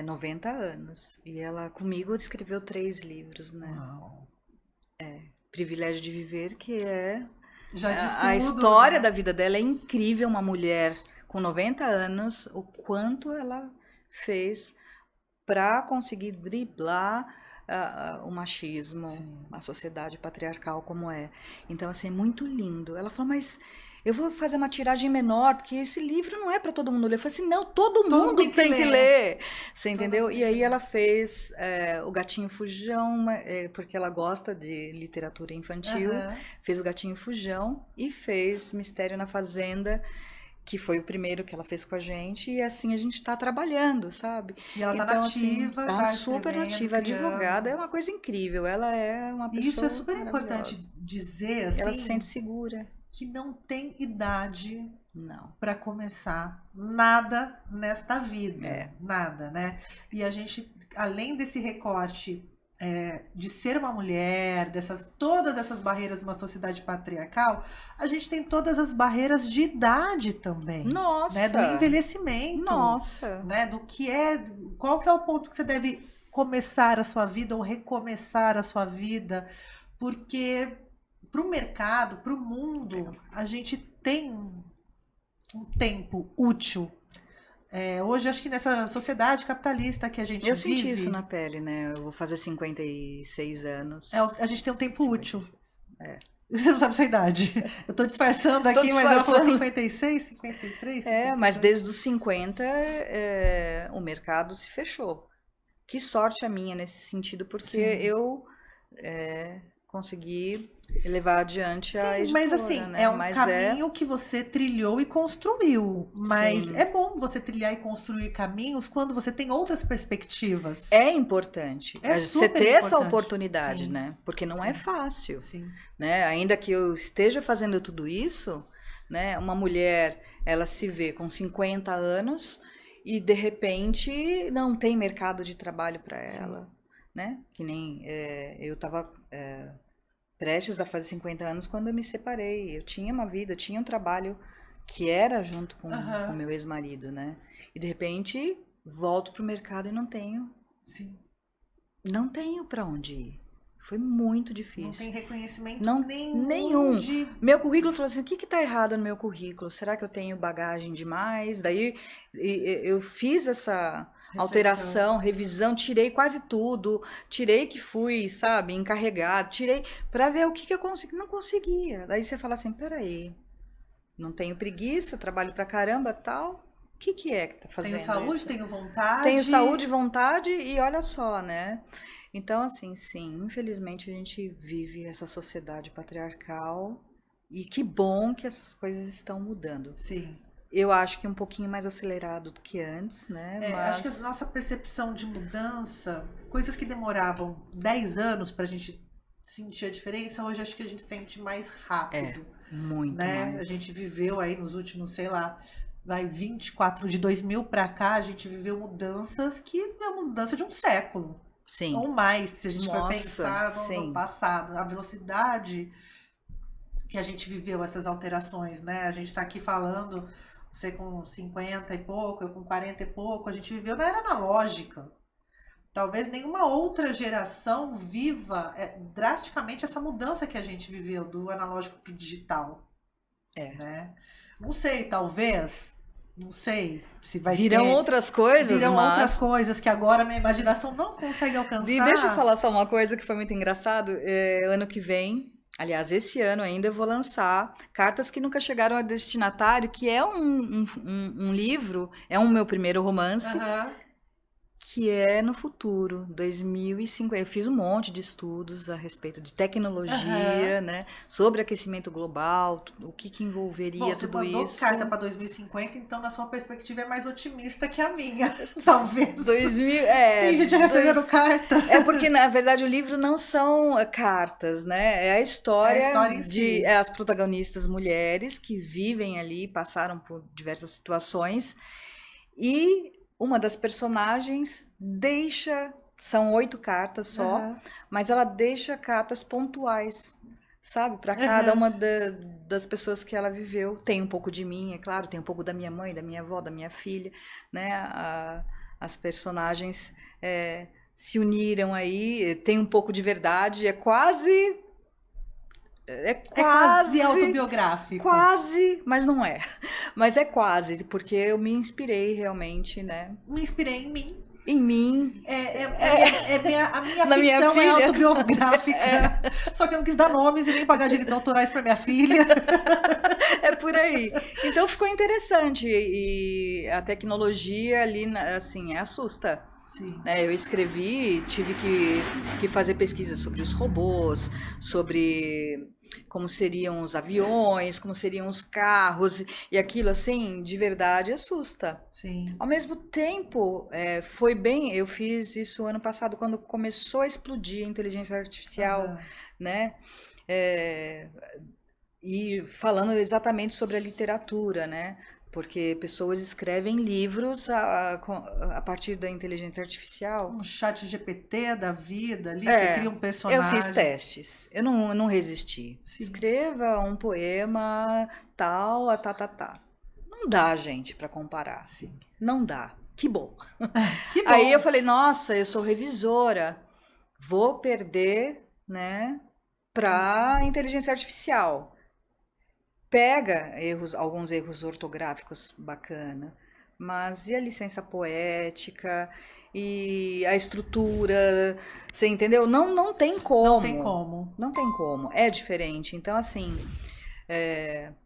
90 anos. E ela, comigo, escreveu 3 livros, né? Uau. Privilégio de Viver, que já diz tudo, a história, né? da vida dela é incrível. Uma mulher com 90 anos, o quanto ela fez para conseguir driblar o machismo, a sociedade patriarcal como é. Então, assim, é muito lindo. Ela falou, mas... eu vou fazer uma tiragem menor, porque esse livro não é para todo mundo ler. Eu falei assim, não, todo mundo tem que ler. Você entendeu? E aí ela fez O Gatinho Fujão, porque ela gosta de literatura infantil. Fez O Gatinho Fujão e fez Mistério na Fazenda, que foi o primeiro que ela fez com a gente. E assim a gente está trabalhando, sabe? E ela tá nativa, assim, tá super nativa, advogada. É uma coisa incrível. Ela é uma pessoa Isso é super importante dizer, assim... ela se sente segura. Que não tem idade para começar nada nesta vida. Nada, né? E a gente, além desse recorte de ser uma mulher, todas essas barreiras de uma sociedade patriarcal, a gente tem todas as barreiras de idade também. Nossa! Né? Do envelhecimento. Nossa! Né? Qual que é o ponto que você deve começar a sua vida ou recomeçar a sua vida? Porque... para o mercado, para o mundo, a gente tem um tempo útil. Hoje, acho que nessa sociedade capitalista que a gente vive... Eu senti isso na pele, né? Eu vou fazer 56 anos. A gente tem um tempo útil. Você não sabe a sua idade. Eu estou disfarçando aqui, mas ela falou 56, 53... mas desde os 50 o mercado se fechou. Que sorte a minha nesse sentido, porque Sim. eu consegui levar adiante a Sim, editora, mas assim, né? é um caminho que você trilhou e construiu. Mas Sim. é bom você trilhar e construir caminhos quando você tem outras perspectivas. É importante É você super ter essa importante. oportunidade, Sim. né? Porque não é fácil, Sim. né? Ainda que eu esteja fazendo tudo isso, né? Uma mulher, ela se vê com 50 anos e de repente não tem mercado de trabalho para ela, né? Que nem eu estava prestes a fazer 50 anos quando eu me separei. Eu tinha uma vida, eu tinha um trabalho que era junto com o meu ex-marido, né? E de repente volto pro mercado e não tenho. Sim. Não tenho para onde ir. Foi muito difícil. Não tem reconhecimento nenhum. Meu currículo falou assim, o que tá errado no meu currículo? Será que eu tenho bagagem demais? Daí eu fiz essa alteração, revisão, tirei quase tudo, tirei que fui, sabe, encarregado, tirei para ver o que eu consegui. Não conseguia. Daí você fala assim, peraí, não tenho preguiça, trabalho pra caramba, tal. O que é que tá fazendo Tenho saúde, isso? tenho vontade. Tenho saúde, vontade e olha só, né? Então, assim, sim, infelizmente a gente vive essa sociedade patriarcal e que bom que essas coisas estão mudando. Sim. Eu acho que um pouquinho mais acelerado do que antes, né? Mas... Acho que a nossa percepção de mudança, coisas que demoravam 10 anos pra gente sentir a diferença, hoje acho que a gente sente mais rápido. Muito né? mais. A gente viveu aí nos últimos, sei lá, 24 de 2000 pra cá, a gente viveu mudanças que é uma mudança de um século. Sim. Ou mais, se a gente for Nossa, pensar no passado. A velocidade que a gente viveu essas alterações, né? A gente tá aqui falando, você com 50 e pouco, eu com 40 e pouco, a gente viveu na era analógica. Talvez nenhuma outra geração viva drasticamente essa mudança que a gente viveu do analógico para o digital. Né? Não sei, talvez. Não sei se vai Virão outras coisas, outras coisas que agora a minha imaginação não consegue alcançar. E deixa eu falar só uma coisa que foi muito engraçado. Ano que vem, aliás, esse ano ainda eu vou lançar Cartas que Nunca Chegaram a Destinatário, que é um livro, é um meu primeiro romance, que é no futuro, 2050. Eu fiz um monte de estudos a respeito de tecnologia, né, sobre aquecimento global, o que envolveria tudo isso. Você mandou carta para 2050, então na sua perspectiva é mais otimista que a minha, talvez. Tem gente recebendo carta. É porque, na verdade, o livro não são cartas, né? É a história em de si. As protagonistas mulheres que vivem ali, passaram por diversas situações e uma das personagens são 8 cartas só, mas ela deixa cartas pontuais, sabe? Para cada uma das pessoas que ela viveu. Tem um pouco de mim, é claro, tem um pouco da minha mãe, da minha avó, da minha filha, né? As personagens se uniram aí, tem um pouco de verdade, é quase autobiográfico. Quase, mas não é. Mas é quase, porque eu me inspirei realmente, né? Me inspirei em mim. Em mim. A minha ficção é autobiográfica. Só que eu não quis dar nomes e nem pagar direitos autorais para minha filha. É por aí. Então ficou interessante. E a tecnologia ali, assim, assusta. Sim. Eu escrevi, tive que fazer pesquisa sobre os robôs, sobre como seriam os aviões, como seriam os carros, e aquilo, assim, de verdade assusta. Sim. Ao mesmo tempo, foi bem, eu fiz isso ano passado, quando começou a explodir a inteligência artificial, né? E falando exatamente sobre a literatura, né? Porque pessoas escrevem livros a partir da inteligência artificial. Um chat GPT da vida ali, você cria um personagem. Eu fiz testes, eu não resisti. Sim. Escreva um poema, tal. Não dá, gente, para comparar. Sim. Não dá. Que bom. Que bom. Aí eu falei, nossa, eu sou revisora, vou perder, né, para inteligência artificial. Pega alguns erros ortográficos bacana, mas e a licença poética e a estrutura, você entendeu? Não tem como. Não tem como. Não tem como, é diferente. Então, assim,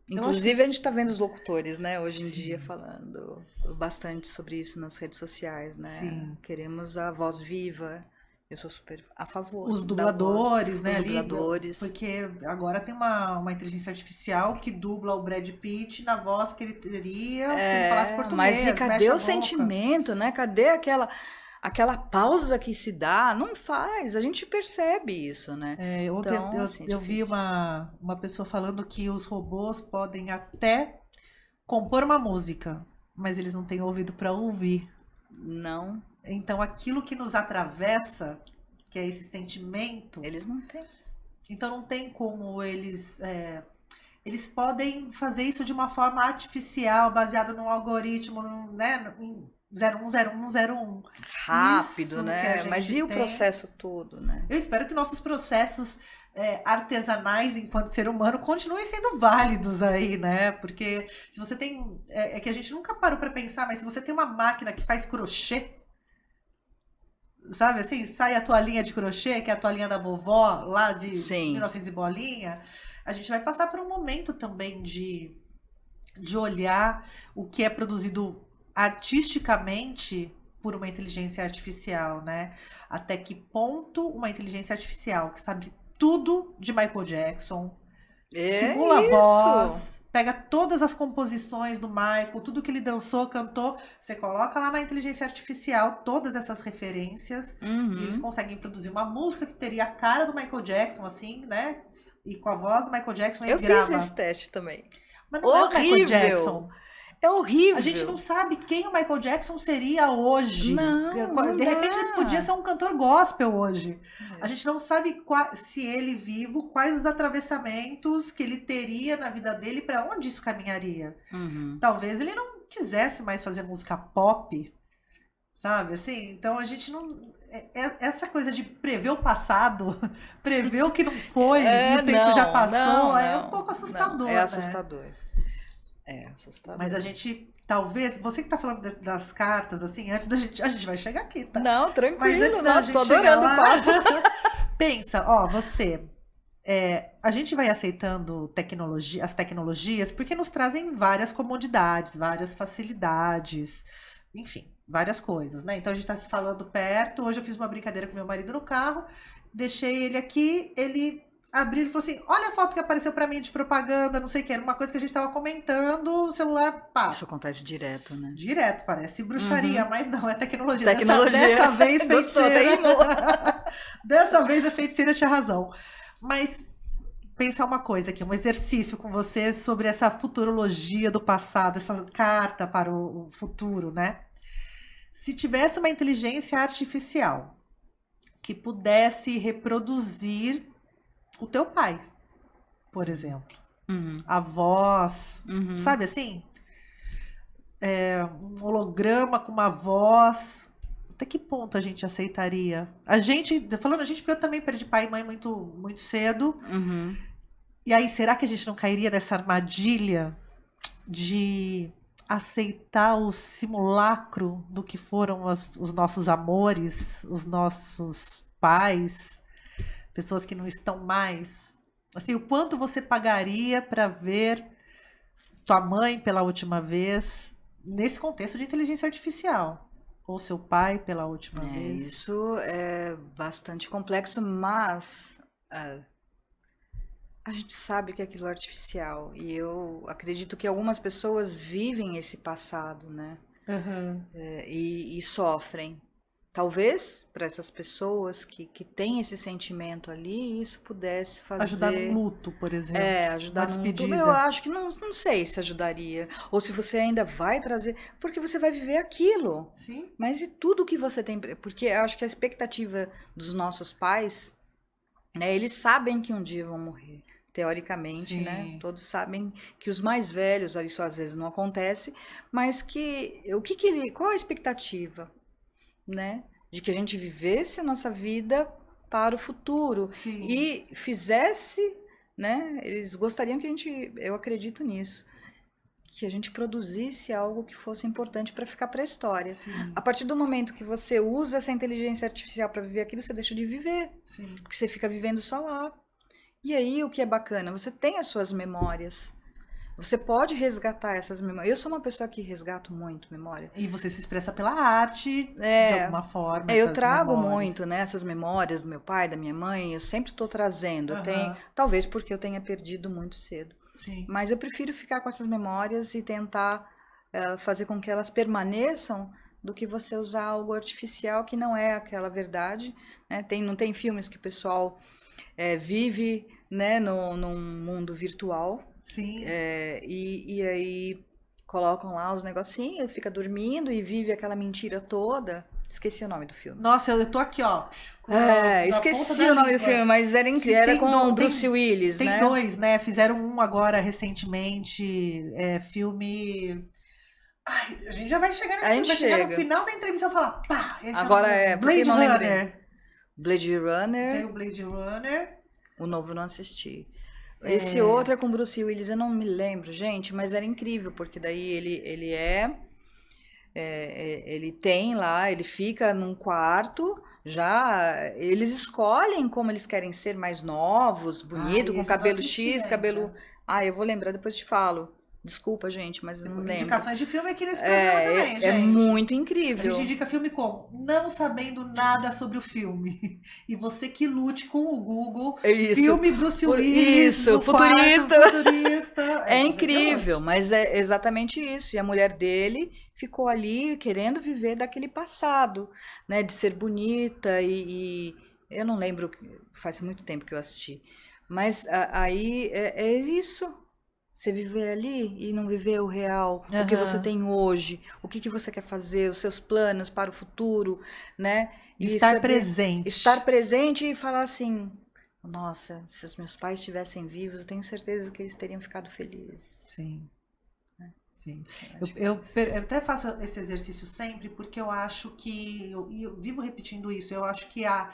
Inclusive, a gente está vendo os locutores, né, hoje em dia falando bastante sobre isso nas redes sociais, né? Sim. Queremos a voz viva. Eu sou super a favor. Os dubladores, voz, né? Os ali, dubladores. porque agora tem uma inteligência artificial que dubla o Brad Pitt na voz que ele teria se ele falasse português. Mas e cadê mexe a o boca. sentimento, né? Cadê aquela pausa que se dá? Não faz. A gente percebe isso, né? Ontem Então, assim, eu vi uma pessoa falando que os robôs podem até compor uma música, mas eles não têm ouvido para ouvir. Não. Então, aquilo que nos atravessa, que é esse sentimento... Eles não têm. Então, não tem como eles... eles podem fazer isso de uma forma artificial, baseado num algoritmo, né? Em 010101. Rápido, Isso né? Mas e o processo todo, né? Eu espero que nossos processos artesanais enquanto ser humano continuem sendo válidos aí, né? Porque se você tem... É que a gente nunca parou para pensar, mas se você tem uma máquina que faz crochê, sabe assim? Sai a toalhinha de crochê, que é a toalhinha da vovó, lá de 1900 e bolinha, a gente vai passar por um momento também de olhar o que é produzido artisticamente por uma inteligência artificial, né? Até que ponto uma inteligência artificial que sabe tudo de Michael Jackson, simula a voz, pega todas as composições do Michael, tudo que ele dançou, cantou, você coloca lá na inteligência artificial todas essas referências e eles conseguem produzir uma música que teria a cara do Michael Jackson, assim, né? E com a voz do Michael Jackson ele grava. Eu fiz esse teste também. Mas não é o Michael Jackson. É horrível. A gente não sabe quem o Michael Jackson seria hoje. Não de repente ele podia ser um cantor gospel hoje. A gente não sabe se ele vivo, quais os atravessamentos que ele teria na vida dele, para onde isso caminharia. Talvez ele não quisesse mais fazer música pop, sabe? Assim, então a gente não... Essa coisa de prever o passado, prever o que não foi e o tempo já passou, é um pouco assustador. É assustador. Né? É assustador. Mas a gente, talvez, você que tá falando das cartas, assim, antes da gente, a gente vai chegar aqui, tá? Não, tranquilo, mas antes da gente tô adorando lá, o papo. Pensa, ó, você, a gente vai aceitando as tecnologias porque nos trazem várias comodidades, várias facilidades, enfim, várias coisas, né? Então a gente tá aqui falando perto, hoje eu fiz uma brincadeira com meu marido no carro, deixei ele aqui, ele... abriu e falou assim, olha a foto que apareceu pra mim de propaganda, não sei o que, era uma coisa que a gente tava comentando, o celular, pá. Isso acontece direto, né? Direto, parece bruxaria, mas não, é tecnologia. Dessa vez, feiticeira. Dessa vez a feiticeira tinha razão. Mas pensar uma coisa aqui, um exercício com você sobre essa futurologia do passado, essa carta para o futuro, né? Se tivesse uma inteligência artificial que pudesse reproduzir o teu pai, por exemplo. A voz, sabe assim? Um holograma com uma voz. Até que ponto a gente aceitaria? Falando a gente, porque eu também perdi pai e mãe muito, muito cedo. E aí, será que a gente não cairia nessa armadilha de aceitar o simulacro do que foram os nossos amores, os nossos pais, pessoas que não estão mais? Assim, o quanto você pagaria para ver tua mãe pela última vez nesse contexto de inteligência artificial? Ou seu pai pela última vez? Isso é bastante complexo, mas a gente sabe que aquilo é artificial. E eu acredito que algumas pessoas vivem esse passado, né? E sofrem. Talvez para essas pessoas que têm esse sentimento ali, isso pudesse fazer... Ajudar no luto, por exemplo. Ajudar no luto. Eu acho que não sei se ajudaria. Ou se você ainda vai trazer... Porque você vai viver aquilo. Sim. Mas e tudo que você tem... Porque eu acho que a expectativa dos nossos pais, né, eles sabem que um dia vão morrer. Teoricamente, Sim. né? Todos sabem que os mais velhos, isso às vezes não acontece, mas qual a expectativa? Né? De que a gente vivesse a nossa vida para o futuro. Sim. E fizesse, né? Eles gostariam que eu acredito nisso, que a gente produzisse algo que fosse importante para ficar para a história. Sim. A partir do momento que você usa essa inteligência artificial para viver aquilo, você deixa de viver. Sim. Porque você fica vivendo só lá. E aí, o que é bacana? Você tem as suas memórias. Você pode resgatar essas memórias. Eu sou uma pessoa que resgato muito memória. E você se expressa pela arte, de alguma forma, eu essas trago memórias. muito, né, essas memórias do meu pai, da minha mãe, eu sempre estou trazendo. Eu tenho, Aham. talvez porque eu tenha perdido muito cedo. Sim. Mas eu prefiro ficar com essas memórias e tentar fazer com que elas permaneçam do que você usar algo artificial que não é aquela verdade, né? Não tem filmes que o pessoal vive, né, num mundo virtual. Sim. E aí colocam lá os negocinhos, fica dormindo e vive aquela mentira toda. Esqueci o nome do filme. Nossa, eu tô aqui, ó. Esqueci o nome do filme, mas era incrível. Era com o Bruce Willis, né? Tem dois, né? Fizeram um agora recentemente, filme. Ai, a gente já vai chegar nesse filme, vai chegar no final da entrevista e falar, pá, esse agora Blade Runner. Blade Tem Runner. o Blade Runner. O novo eu não assisti. Esse outro é com Bruce Willis, eu não me lembro, gente, mas era incrível, porque daí ele tem lá, ele fica num quarto, já eles escolhem como eles querem ser, mais novos, bonito, com cabelo X, cabelo... eu vou lembrar, depois te falo. Desculpa, gente, mas não lembro. Indicações de filme aqui nesse programa também, gente. É muito incrível. A gente indica filme como? Não sabendo nada sobre o filme. E você que lute com o Google. Filme Bruce Willis. Isso, futurista. É Você incrível, mas é exatamente isso. E a mulher dele ficou ali querendo viver daquele passado, né? De ser bonita e eu não lembro, faz muito tempo que eu assisti. Mas aí é isso. Você viver ali e não viver o real, o que você tem hoje, o que você quer fazer, os seus planos para o futuro, né? E estar presente. Estar presente e falar assim, nossa, se os meus pais estivessem vivos, eu tenho certeza que eles teriam ficado felizes. Sim. Sim. Eu até faço esse exercício sempre porque eu acho que, eu vivo repetindo isso, eu acho que a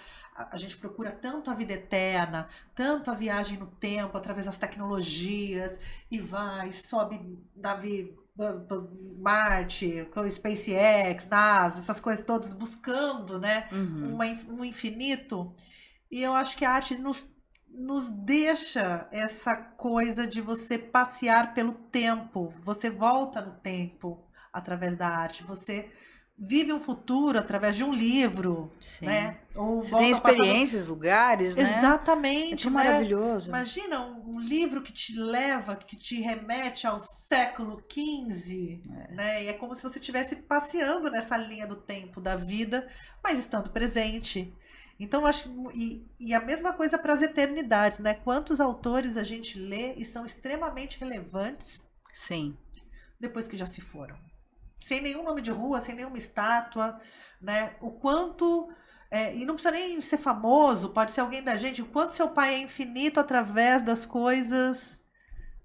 gente procura tanto a vida eterna, tanto a viagem no tempo, através das tecnologias, e vai, sobe nave Marte, com o SpaceX, NASA, essas coisas todas, buscando, né, um infinito, e eu acho que a arte nos deixa essa coisa de você passear pelo tempo. Você volta no tempo através da arte. Você vive um futuro através de um livro, né? Ou você tem experiências, lugares, né? Exatamente. É tão maravilhoso. Imagina um livro que te leva, que te remete ao século XV, né? E é como se você estivesse passeando nessa linha do tempo da vida, mas estando presente. Então, acho e a mesma coisa para as eternidades, né? Quantos autores a gente lê e são extremamente relevantes. Sim. Depois que já se foram. Sem nenhum nome de rua, sem nenhuma estátua, né? O quanto... e não precisa nem ser famoso, pode ser alguém da gente. O quanto seu pai é infinito através das coisas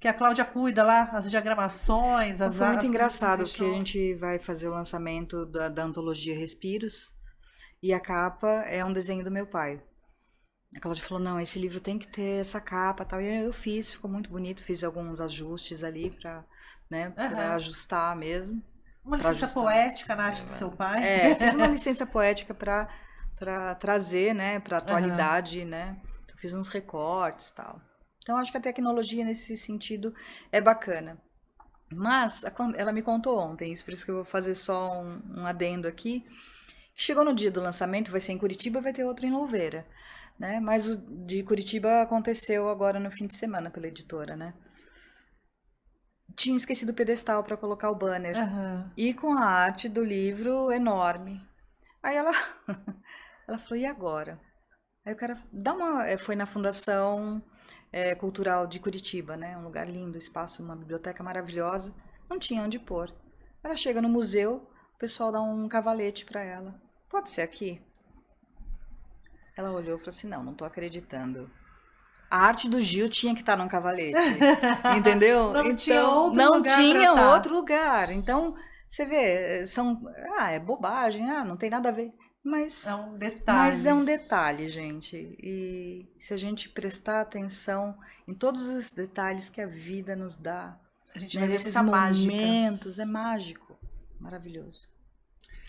que a Cláudia cuida lá, as diagramações, Foi muito engraçado que a gente vai fazer o lançamento da antologia Respiros. E a capa é um desenho do meu pai. A Cláudia falou, não, esse livro tem que ter essa capa, tal. E eu fiz, ficou muito bonito, fiz alguns ajustes ali para, né, para ajustar mesmo. Uma licença poética na arte do seu pai. Fiz uma licença poética para trazer, né, para atualidade, né. Fiz uns recortes e tal. Então acho que a tecnologia nesse sentido é bacana. Mas ela me contou ontem, por isso que eu vou fazer só um adendo aqui. Chegou no dia do lançamento, vai ser em Curitiba, vai ter outro em Louveira, né? Mas o de Curitiba aconteceu agora no fim de semana pela editora, né? Tinha esquecido o pedestal para colocar o banner. E com a arte do livro enorme. Aí ela falou, e agora? Aí o cara foi na Fundação Cultural de Curitiba, né? Um lugar lindo, espaço, uma biblioteca maravilhosa. Não tinha onde pôr. Ela chega no museu, o pessoal dá um cavalete para ela. Pode ser aqui? Ela olhou e falou assim, não tô acreditando. A arte do Gil tinha que estar num cavalete, entendeu? Não tinha outro lugar. Então, você vê, é bobagem, não tem nada a ver. Mas é um detalhe. Mas é um detalhe, gente. E se a gente prestar atenção em todos os detalhes que a vida nos dá, a gente vai ver essa mágica. Momentos, é mágico. Maravilhoso.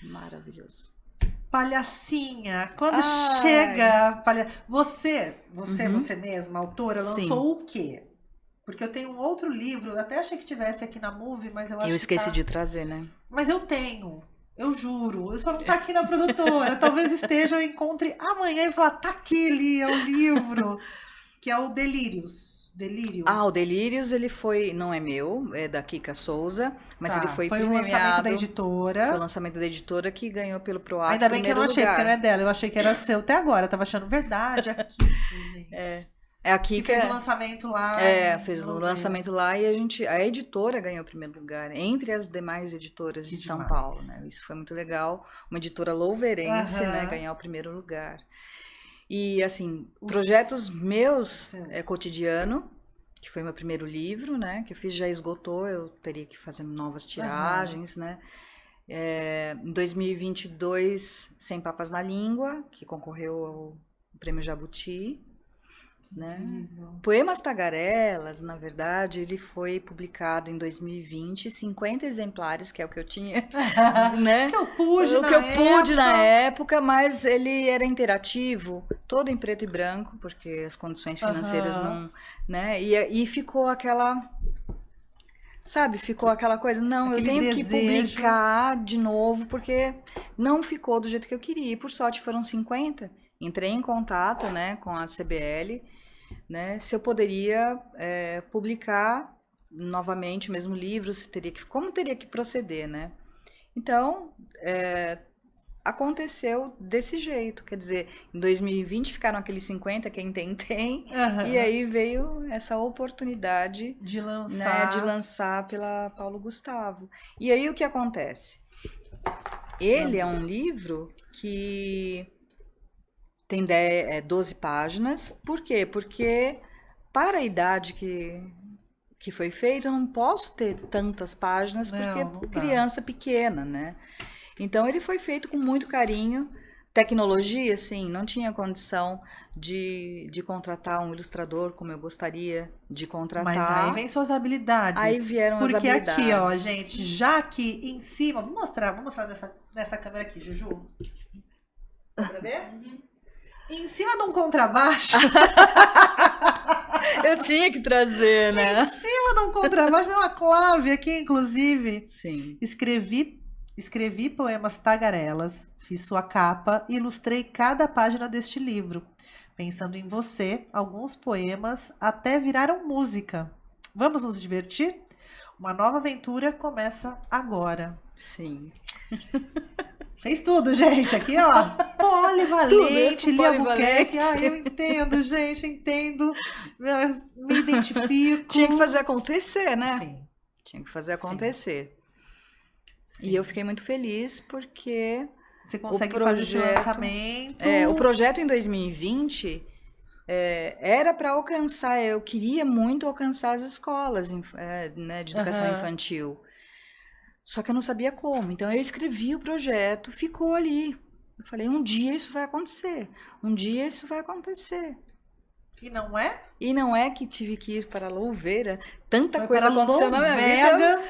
Maravilhoso. Palhacinha, quando Ai. chega você mesma, autora, Sim. lançou o quê? Porque eu tenho um outro livro, eu até achei que tivesse aqui na Move, mas eu acho Eu que esqueci tá... de trazer, né? Mas eu tenho, eu juro. Eu só não tá aqui na produtora. Talvez esteja, eu encontre amanhã e falar, tá aqui, Li, é o livro. Que é o Delírios. Delírio. Ah, o Delírios, ele foi, não é meu, é da Kika Souza, mas ele foi Foi o lançamento da premiado. editora. Foi o lançamento da editora que ganhou pelo PROAC Ainda bem que eu não achei, lugar. porque não é dela. Eu achei que era seu até agora. Eu tava achando verdade aqui. É a Que Kika. fez o lançamento lá. Fez o lançamento lá e a editora ganhou o primeiro lugar, entre as demais editoras de São Paulo, né? Isso foi muito legal. Uma editora louverense, né, ganhar o primeiro lugar. E, assim, projetos meus cotidiano, que foi meu primeiro livro, né? Que eu fiz, já esgotou, eu teria que fazer novas tiragens, né? Em 2022, Sem Papas na Língua, que concorreu ao Prêmio Jabuti. Né? Poemas Tagarelas, na verdade, ele foi publicado em 2020, 50 exemplares, que é o que eu tinha, né? O que eu pude na época, mas ele era interativo, todo em preto e branco, porque as condições financeiras não, né? E ficou aquela, sabe, ficou aquela coisa, não, eu tenho que publicar de novo, porque não ficou do jeito que eu queria. E por sorte foram 50. Entrei em contato, né, com a CBL, né, se eu poderia publicar novamente o mesmo livro, como teria que proceder, né? Então, aconteceu desse jeito, quer dizer, em 2020 ficaram aqueles 50, quem tem, e aí veio essa oportunidade de lançar pela Paulo Gustavo. E aí o que acontece? Ele é um livro que tem 12 páginas. Por quê? Porque para a idade que foi feito, eu não posso ter tantas páginas, porque criança pequena, né? Então, ele foi feito com muito carinho. Tecnologia, sim, não tinha condição de contratar um ilustrador como eu gostaria de contratar. Mas aí vem suas habilidades. Aí vieram as habilidades. Porque aqui, ó, gente, já aqui em cima... Vou mostrar nessa câmera aqui, Juju. Dá pra ver? Em cima de um contrabaixo. Eu tinha que trazer, né? Em cima de um contrabaixo tem uma clave aqui, inclusive. Sim. Escrevi poemas tagarelas, fiz sua capa e ilustrei cada página deste livro. Pensando em você, alguns poemas até viraram música. Vamos nos divertir? Uma nova aventura começa agora. Sim. Fez tudo, gente. Aqui, ó. Polivalente, Lia Buquerque. Eu entendo, gente, entendo. Me identifico. Tinha que fazer acontecer, né? Sim. Tinha que fazer acontecer. Sim. E eu fiquei muito feliz porque você consegue fazer esse lançamento. O projeto em 2020 era para alcançar, eu queria muito alcançar as escolas né, de educação infantil. Só que eu não sabia como. Então eu escrevi o projeto, ficou ali. Eu falei, um dia isso vai acontecer. Um dia isso vai acontecer. E não é? E não é que tive que ir para Louveira. Tanta coisa aconteceu na minha vida.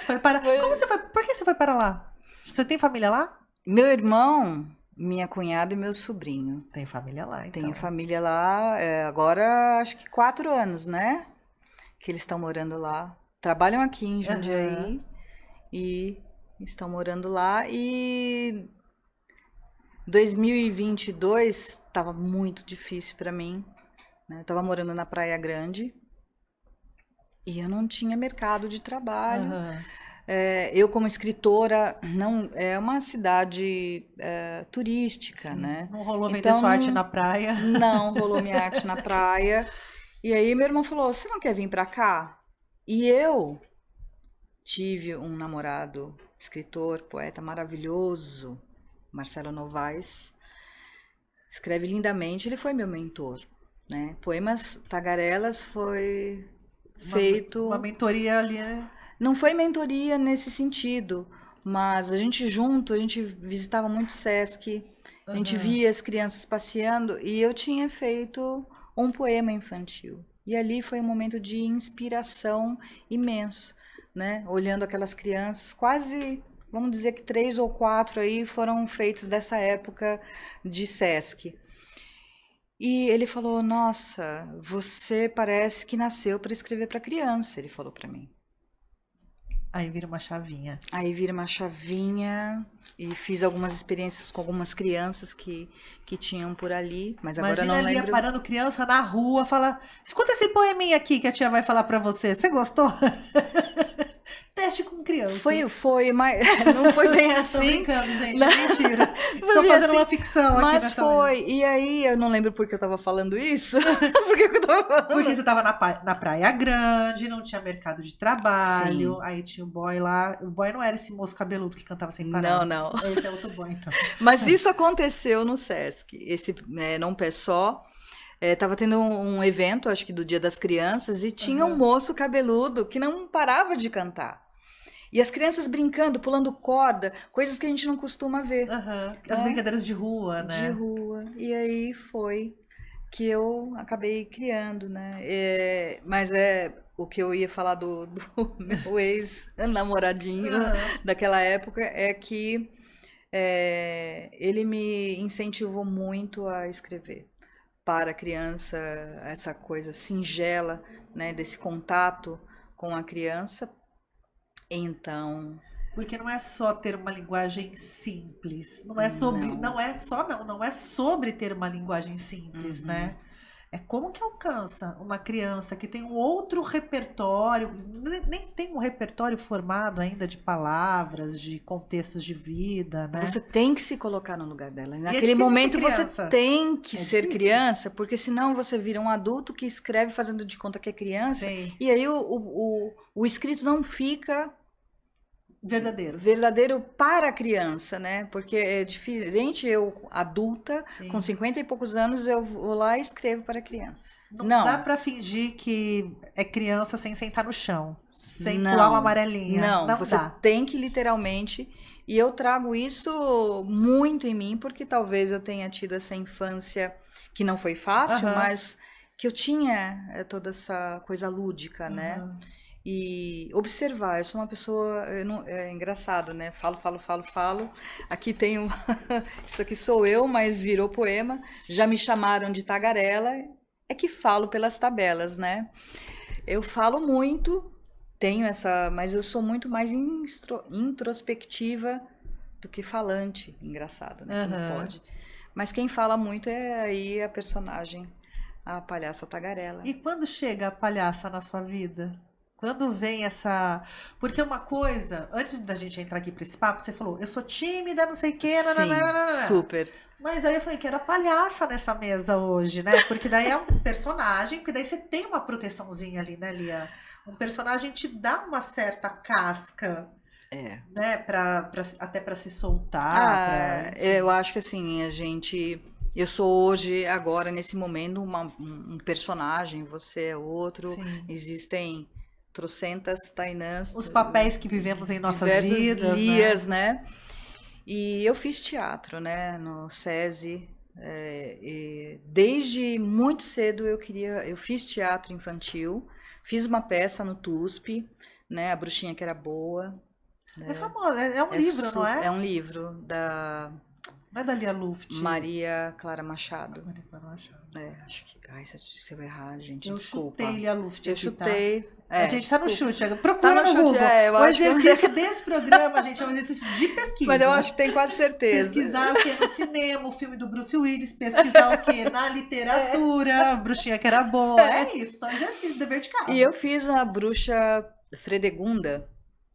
Como você foi? Por que você foi para lá? Você tem família lá? Meu irmão, minha cunhada e meu sobrinho. Tem família lá, então. Tenho família lá. Agora, acho que 4 anos, né? Que eles estão morando lá. Trabalham aqui em Jundiaí. E estão morando lá. E 2022 estava muito difícil para mim. Eu estava morando na Praia Grande e eu não tinha mercado de trabalho. Eu, como escritora, não é uma cidade turística, sim, né? Não rolou vender sua arte na praia. Não rolou minha arte na praia. E aí meu irmão falou, você não quer vir para cá? E eu tive um namorado, escritor, poeta maravilhoso, Marcelo Novaes. Escreve lindamente, ele foi meu mentor. Né? Poemas Tagarelas foi feito... Uma mentoria ali, né? Não foi mentoria nesse sentido, mas a gente visitava muito o Sesc, a gente via as crianças passeando e eu tinha feito um poema infantil. E ali foi um momento de inspiração imenso, né? Olhando aquelas crianças quase vamos dizer que 3 ou 4 aí foram feitos dessa época de Sesc. E ele falou, nossa, você parece que nasceu para escrever para criança, ele falou para mim. Aí vira uma chavinha. Aí vira uma chavinha e fiz algumas experiências com algumas crianças que tinham por ali, mas agora Imagina não ali lembro. parando criança na rua, fala, escuta esse poeminha aqui que a tia vai falar pra você. Você gostou? Teste com crianças. Foi, mas não foi bem Tô assim. brincando, gente, Não. mentira. Foi Estou bem fazendo assim, uma ficção aqui mas nessa foi. mesa. E aí, eu não lembro por que eu tava falando isso. Por que eu tava falando? Porque você tava na Praia Grande, não tinha mercado de trabalho, Sim. aí tinha o boy lá. O boy não era esse moço cabeludo que cantava sem parar. Não. Esse é outro boy, então. Mas isso aconteceu no Sesc. Esse Não Pé Só. Tava tendo um evento, acho que do Dia das Crianças, e tinha um moço cabeludo que não parava de cantar. E as crianças brincando, pulando corda, coisas que a gente não costuma ver. As brincadeiras de rua, né? De rua. E aí foi que eu acabei criando, né? Mas o que eu ia falar do meu ex-namoradinho daquela época é que ele me incentivou muito a escrever para a criança, essa coisa singela, né? Desse contato com a criança. Então, porque não é só ter uma linguagem simples, não é sobre ter uma linguagem simples, né? É como que alcança uma criança que tem um outro repertório, nem tem um repertório formado ainda de palavras, de contextos de vida, né? Você tem que se colocar no lugar dela. Naquele difícil momento ser você criança. tem que ser difícil. criança, porque senão você vira um adulto que escreve fazendo de conta que é criança, Sim. e aí o escrito não fica verdadeiro para a criança, né? Porque é diferente eu, adulta, Sim. com 50 e poucos anos, eu vou lá e escrevo para a criança. Não dá pra fingir que é criança sem sentar no chão, sem Não. pular uma amarelinha. Não, você dá. tem que literalmente... E eu trago isso muito em mim, porque talvez eu tenha tido essa infância que não foi fácil, mas que eu tinha toda essa coisa lúdica, né? E observar, eu sou uma pessoa, é engraçado, né? Falo. Aqui tem isso aqui sou eu, mas virou poema. Já me chamaram de tagarela, é que falo pelas tabelas, né? Eu falo muito, tenho mas eu sou muito mais introspectiva do que falante, engraçado, né? Como pode. Mas quem fala muito é aí a personagem, a palhaça tagarela. E quando chega a palhaça na sua vida? Quando vem essa... Porque uma coisa, antes da gente entrar aqui pra esse papo, você falou, eu sou tímida, não sei o quê, Sim, super. Mas aí eu falei que era palhaça nessa mesa hoje, né? Porque daí é um personagem, porque daí você tem uma proteçãozinha ali, né, Lia? Um personagem te dá uma certa casca, né? Até pra se soltar. Eu acho que assim, eu sou hoje, agora, nesse momento, um personagem, você é outro. Sim. Existem trocentas Tainãs. Os papéis que vivemos em nossas vidas. Lias, né? E eu fiz teatro, né? No SESI. Desde muito cedo eu fiz teatro infantil. Fiz uma peça no TUSP, né? A Bruxinha que Era Boa. É famosa, é um livro, não é? É um livro da... Não é da Lia Luft? Maria Clara Machado. Maria Clara Machado. Acho que... Ai, se eu errar, gente, eu desculpa. Eu chutei Lia Luft. Eu chutei. A gente tá no chute. Procura tá no Google. Chute, o exercício desse programa, gente, é um exercício de pesquisa. Mas eu acho que tem quase certeza. Pesquisar o que no cinema, o filme do Bruce Willis, pesquisar o que na literatura, Bruxinha que Era Boa. É isso, só exercício, dever de casa. E eu fiz a Bruxa Fredegunda,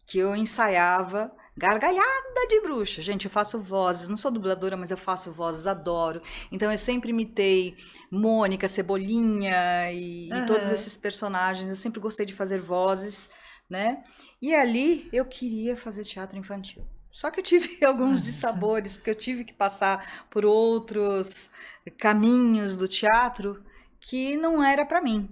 que eu ensaiava gargalhada de bruxa. Gente, eu faço vozes, não sou dubladora, mas eu faço vozes, adoro. Então eu sempre imitei Mônica, Cebolinha e todos esses personagens. Eu sempre gostei de fazer vozes, né? E ali eu queria fazer teatro infantil. Só que eu tive alguns dissabores, porque eu tive que passar por outros caminhos do teatro que não era para mim,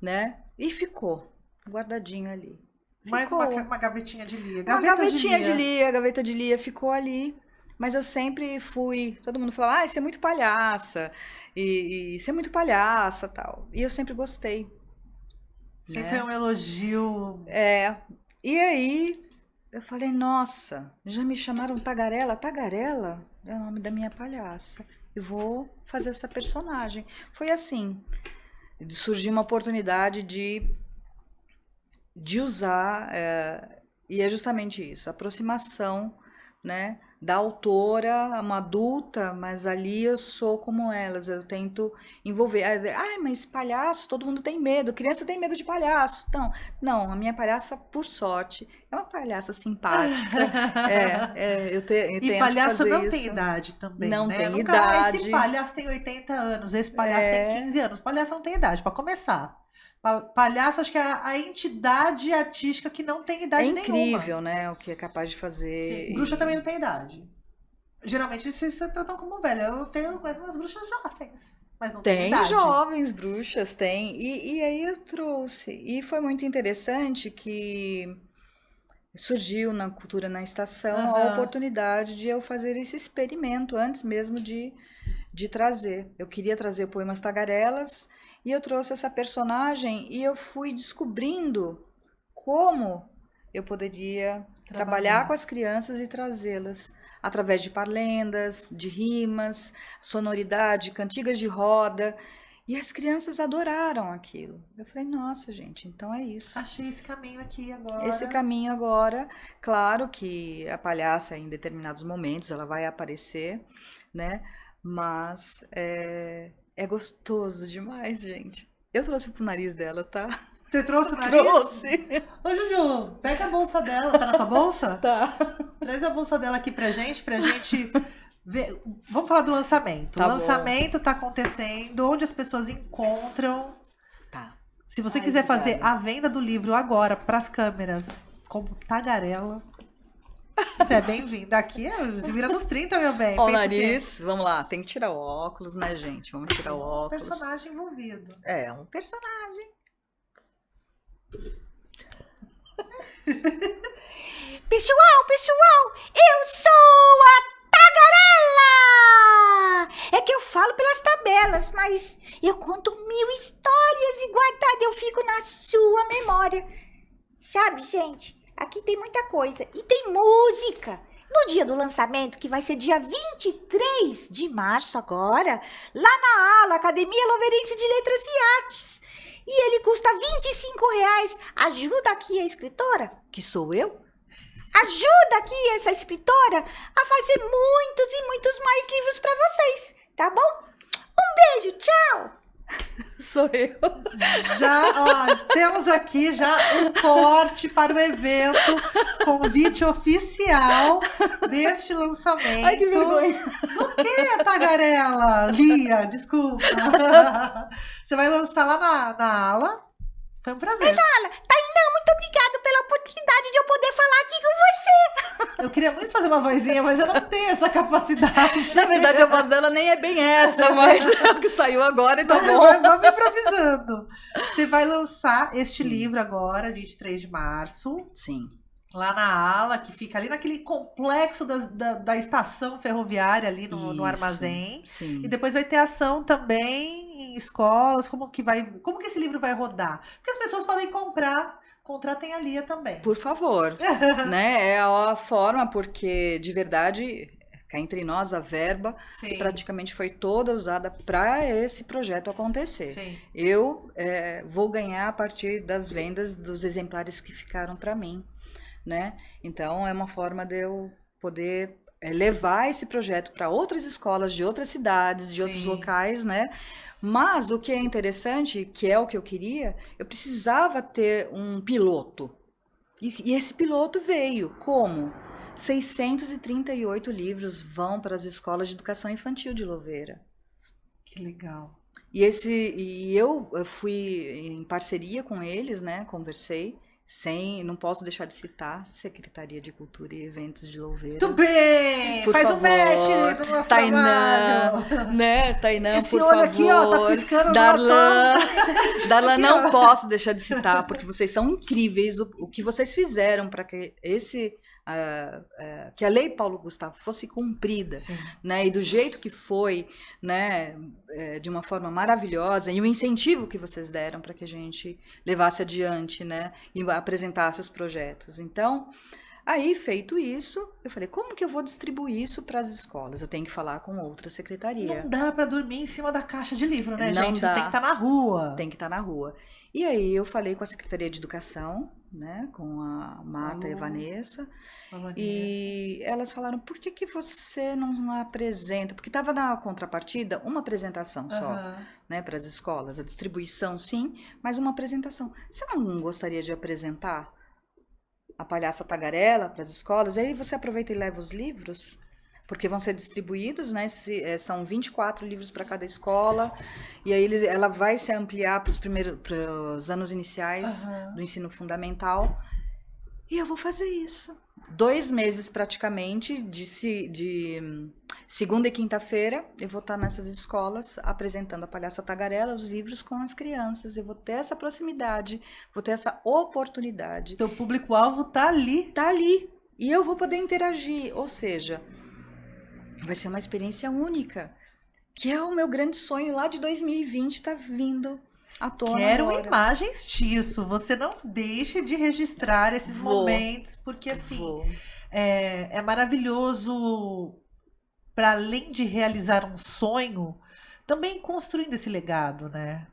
né? E ficou guardadinho ali. Mais uma gavetinha de Lia. Uma gavetinha de Lia, a gaveta de Lia ficou ali. Mas eu sempre fui... Todo mundo falava, você é muito palhaça. E você é muito palhaça, tal. E eu sempre gostei. Sempre foi um elogio. E aí, eu falei, nossa, já me chamaram Tagarela? Tagarela é o nome da minha palhaça. Eu vou fazer essa personagem. Foi assim, surgiu uma oportunidade de usar, e é justamente isso, a aproximação, né, da autora, uma adulta, mas ali eu sou como elas, eu tento envolver. Ai, mas palhaço, todo mundo tem medo, criança tem medo de palhaço. Então, não, a minha palhaça, por sorte, é uma palhaça simpática. Eu tento E palhaço fazer não isso. tem idade também, Não né? tem Nunca, idade. esse palhaço tem 80 anos, esse palhaço tem 15 anos. Palhaço não tem idade, para começar. Palhaço, acho que é a entidade artística que não tem idade nenhuma. É incrível, né, o que é capaz de fazer. Sim, bruxa também não tem idade. Geralmente se tratam como velha. Eu conheço umas bruxas jovens, mas não tem idade. Tem jovens bruxas, tem. E aí eu trouxe. E foi muito interessante que surgiu na Cultura na Estação a oportunidade de eu fazer esse experimento antes mesmo de trazer. Eu queria trazer poemas tagarelas e eu trouxe essa personagem e eu fui descobrindo como eu poderia trabalhar com as crianças e trazê-las através de parlendas, de rimas, sonoridade, cantigas de roda. E as crianças adoraram aquilo. Eu falei, nossa, gente, então é isso. Achei esse caminho aqui agora. Esse caminho agora, claro que a palhaça em determinados momentos ela vai aparecer, né? Mas é gostoso demais, gente. Eu trouxe pro nariz dela, tá? Você trouxe o nariz? Trouxe! Ô, Juju, pega a bolsa dela. Tá na sua bolsa? Tá. Traz a bolsa dela aqui pra gente ver. Vamos falar do lançamento. Tá O lançamento tá acontecendo, onde as pessoas encontram. Tá. Se você quiser fazer a venda do livro agora pras câmeras, como tagarela, você é bem-vinda. Aqui se vira nos 30, meu bem. Ó, o nariz, vamos lá, tem que tirar o óculos, né, gente? Vamos tirar o óculos. Personagem envolvido. É, um personagem. Pessoal, eu sou a Tagarela! É que eu falo pelas tabelas, mas eu conto 1000 histórias e guardada eu fico na sua memória. Sabe, gente, aqui tem muita coisa e tem música. No dia do lançamento, que vai ser dia 23 de março agora, lá na ALA, Academia Louverense de Letras e Artes. E ele custa R$25. Ajuda aqui a escritora, que sou eu. Ajuda aqui essa escritora a fazer muitos e muitos mais livros para vocês, tá bom? Um beijo, tchau! Sou eu. Temos aqui já um corte para o evento, convite oficial deste lançamento. Ai, que vergonha. Do que, tagarela? Lia, desculpa. Você vai lançar lá na ala. Foi um prazer. Tainá, muito obrigada pela oportunidade de eu poder falar aqui com você. Eu queria muito fazer uma vozinha, mas eu não tenho essa capacidade. Na verdade, a voz dela nem é bem essa, mas é o que saiu agora e tá bom. Vamos improvisando. Você vai lançar este livro agora, 23 de março. Sim. Lá na ala, que fica ali naquele complexo da estação ferroviária, ali no armazém. Sim. E depois vai ter ação também em escolas. Como que esse livro vai rodar? Porque as pessoas podem comprar. Contratem a Lia também. Por favor. Né? É a forma, porque de verdade, cá entre nós, a verba praticamente foi toda usada para esse projeto acontecer. Sim. Eu vou ganhar a partir das vendas dos exemplares que ficaram para mim. Né? Então é uma forma de eu poder levar esse projeto para outras escolas de outras cidades, de outros locais, né? Mas o que é interessante, que é o que eu queria, eu precisava ter um piloto. E esse piloto veio. Como? 638 livros vão para as escolas de educação infantil de Louveira. Que legal. E eu fui em parceria com eles, né? Conversei. Não posso deixar de citar Secretaria de Cultura e Eventos de Louveira. Tudo bem! Por Faz favor. um match do nosso trabalho. Né? Tainã, Esse por olho favor. aqui, ó, tá piscando. Darlan, Darlan, Aqui, não ó. posso deixar de citar, porque vocês são incríveis. O que vocês fizeram para que que a Lei Paulo Gustavo fosse cumprida, né? E do jeito que foi, né? De uma forma maravilhosa, e o incentivo que vocês deram para que a gente levasse adiante, né? E apresentasse os projetos. Então, Aí, feito isso, eu falei, como que eu vou distribuir isso para as escolas? Eu tenho que falar com outra secretaria. Não dá pra dormir em cima da caixa de livro, né, Não gente? dá. Você tem que estar na rua. Tem que estar na rua. E aí eu falei com a Secretaria de Educação, né, com a Marta e a Vanessa, e elas falaram, por que você não apresenta? Porque estava na contrapartida uma apresentação só, né, para as escolas, a distribuição sim, mas uma apresentação. Você não gostaria de apresentar a Palhaça Tagarela para as escolas? Aí você aproveita e leva os livros, porque vão ser distribuídos, né? São 24 livros para cada escola, e aí ela vai se ampliar para os anos iniciais do ensino fundamental, e eu vou fazer isso. 2 meses praticamente, de segunda e quinta-feira, eu vou estar nessas escolas apresentando a Palhaça Tagarela, os livros com as crianças. Eu vou ter essa proximidade, vou ter essa oportunidade. Teu público-alvo tá ali. Tá ali. E eu vou poder interagir. Ou seja, vai ser uma experiência única. Que é o meu grande sonho lá de 2020, tá vindo à tona. Quero agora. imagens disso. Você não deixe de registrar esses momentos, porque assim, é maravilhoso, para além de realizar um sonho, também construindo esse legado, né?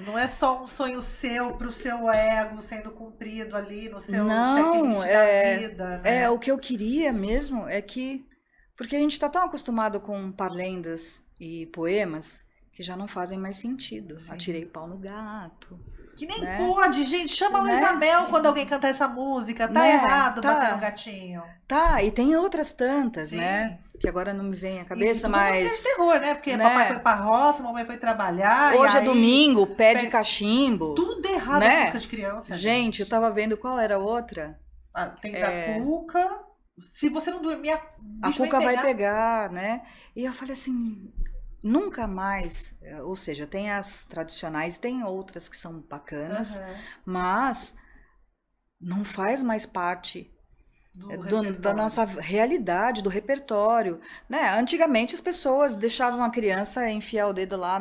Não é só um sonho seu pro seu ego sendo cumprido ali no seu checklist da vida, né? O que eu queria mesmo é que... Porque a gente está tão acostumado com parlendas e poemas que já não fazem mais sentido. Sim. Atirei o pau no gato. Que nem pode, gente. Chama a Luísa Mel quando alguém cantar essa música. Tá errado bater no gatinho. Tá, e tem outras tantas, né? Que agora não me vem à cabeça, mas... Música de terror, né? Porque papai foi pra roça, mamãe foi trabalhar. Hoje é domingo, pé de cachimbo. Tudo errado na música de criança. Gente, eu tava vendo qual era a outra. Tem da Cuca. Se você não dormir, a Cuca vai pegar, né? E eu falei assim, nunca mais, ou seja, tem as tradicionais, tem outras que são bacanas, mas não faz mais parte da nossa realidade, do repertório, né? Antigamente as pessoas deixavam a criança enfiar o dedo lá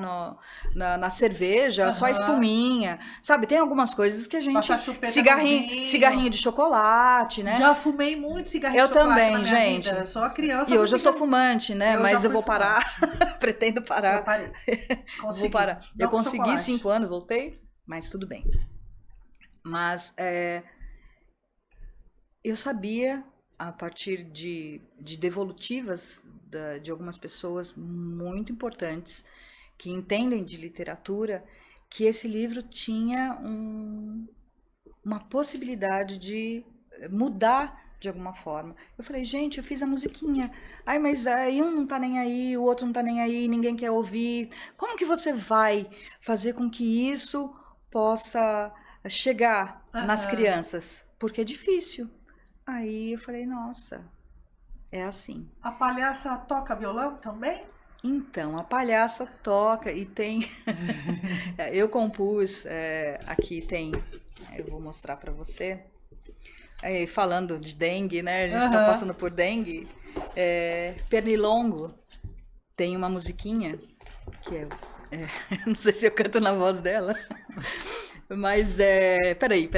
na cerveja, só espuminha, sabe? Tem algumas coisas que a gente... Cigarrinho de chocolate, né? Já fumei muito cigarrinho de chocolate também, na minha gente. vida. Eu sou a criança. E hoje eu sou fumante, né? Mas eu vou parar. Pretendo parar. Eu parei. Vou parar. Eu consegui 5 anos, voltei, mas tudo bem. Mas eu sabia, a partir de devolutivas de algumas pessoas muito importantes que entendem de literatura, que esse livro tinha uma possibilidade de mudar de alguma forma. Eu falei, gente, eu fiz a musiquinha. Ai, mas aí um não tá nem aí, o outro não tá nem aí, ninguém quer ouvir. Como que você vai fazer com que isso possa chegar nas crianças? Porque é difícil. Aí eu falei, nossa, é assim. A palhaça toca violão também? Então, a palhaça toca e tem... eu compus, aqui tem, eu vou mostrar para você, falando de dengue, né? A gente tá passando por dengue. Pernilongo tem uma musiquinha que não sei se eu canto na voz dela. Mas peraí.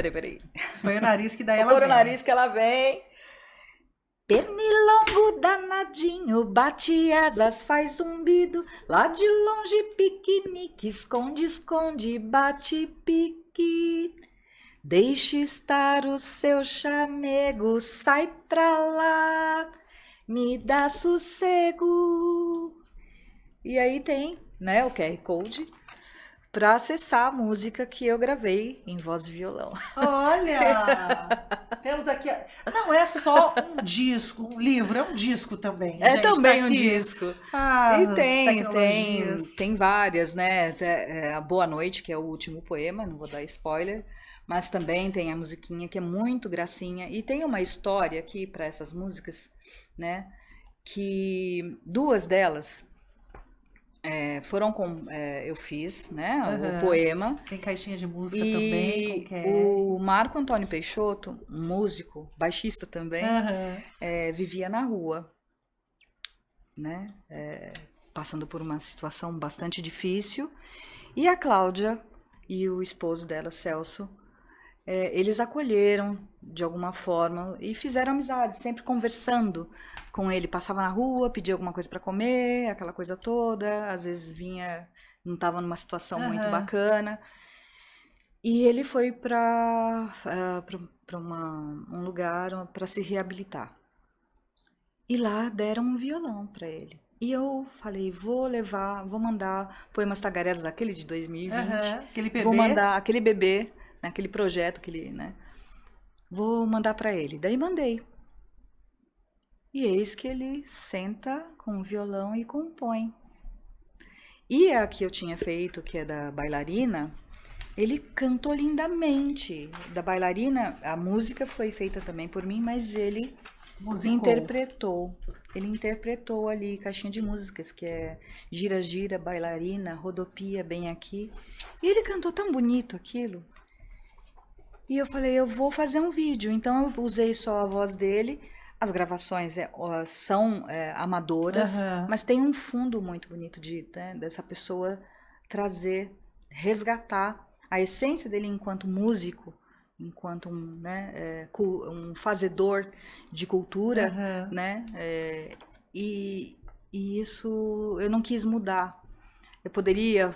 Põe o nariz que daí ela vem. Põe o nariz que ela vem. Pernilongo danadinho, bate asas, faz zumbido. Lá de longe piquenique, esconde, bate pique. Deixe estar o seu chamego, sai pra lá, me dá sossego. E aí tem, né, o QR Code para acessar a música que eu gravei em voz e violão. Olha! Temos aqui... Não é só um disco, um livro, é um disco também. É gente, também tá um disco. E tem várias, né? A Boa Noite, que é o último poema, não vou dar spoiler. Mas também tem a musiquinha, que é muito gracinha. E tem uma história aqui para essas músicas, né? Que 2 delas... foram eu fiz, né, o poema. Tem caixinha de música também. O Marco Antônio Peixoto, um músico, baixista também, vivia na rua, né, passando por uma situação bastante difícil. E a Cláudia e o esposo dela, Celso, eles acolheram de alguma forma e fizeram amizade, sempre conversando com ele. Passava na rua, pedia alguma coisa para comer, aquela coisa toda. Às vezes vinha, não estava numa situação muito bacana. E ele foi para um lugar para se reabilitar. E lá deram um violão para ele. E eu falei, vou mandar Poemas Tagarelas, aquele de 2020. Aquele bebê. Vou mandar aquele bebê, aquele projeto que ele, né? Vou mandar para ele. Daí mandei. E eis que ele senta com o violão e compõe. E a que eu tinha feito, que é da bailarina, ele cantou lindamente. Da bailarina, a música foi feita também por mim, mas ele interpretou. Ele interpretou ali caixinha de músicas, que é Gira, Gira, Bailarina, Rodopia, Bem Aqui. E ele cantou tão bonito aquilo. E eu falei, eu vou fazer um vídeo. Então eu usei só a voz dele. As gravações são amadoras, mas tem um fundo muito bonito dessa pessoa resgatar a essência dele enquanto músico, enquanto um fazedor de cultura, né? E isso eu não quis mudar. Eu poderia,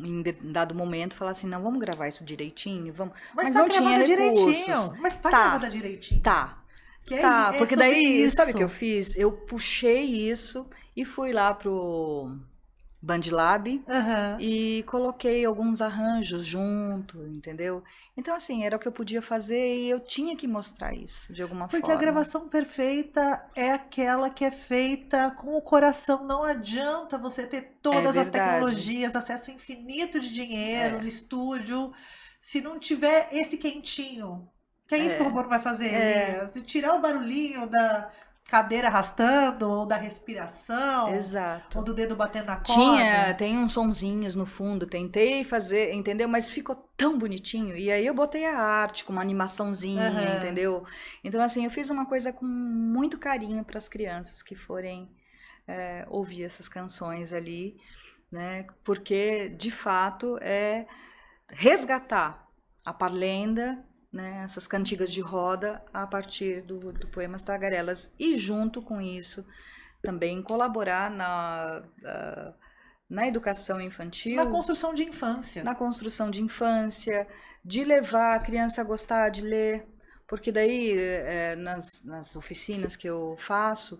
em dado momento, falar assim, não, vamos gravar isso direitinho, vamos. Mas tá não tinha recursos. Direitinho. Mas tá gravada direitinho. Tá. É porque daí, isso. sabe o que eu fiz? Eu puxei isso e fui lá pro Bandlab e coloquei alguns arranjos junto, entendeu? Então, assim, era o que eu podia fazer e eu tinha que mostrar isso, de alguma forma. Porque a gravação perfeita é aquela que é feita com o coração. Não adianta você ter todas as tecnologias, acesso infinito de dinheiro no estúdio, se não tiver esse quentinho. Que é isso que o robô não vai fazer, né? Se tirar o barulhinho da cadeira arrastando, ou da respiração, exato, ou do dedo batendo na corda. Tem uns sonzinhos no fundo, tentei fazer, entendeu? Mas ficou tão bonitinho. E aí eu botei a arte com uma animaçãozinha, entendeu? Então, assim, eu fiz uma coisa com muito carinho para as crianças que forem ouvir essas canções ali, né? Porque, de fato, é resgatar a parlenda, né, essas cantigas de roda a partir do Poemas Tagarelas e junto com isso também colaborar na educação infantil, na construção de infância, de levar a criança a gostar de ler, porque daí nas oficinas que eu faço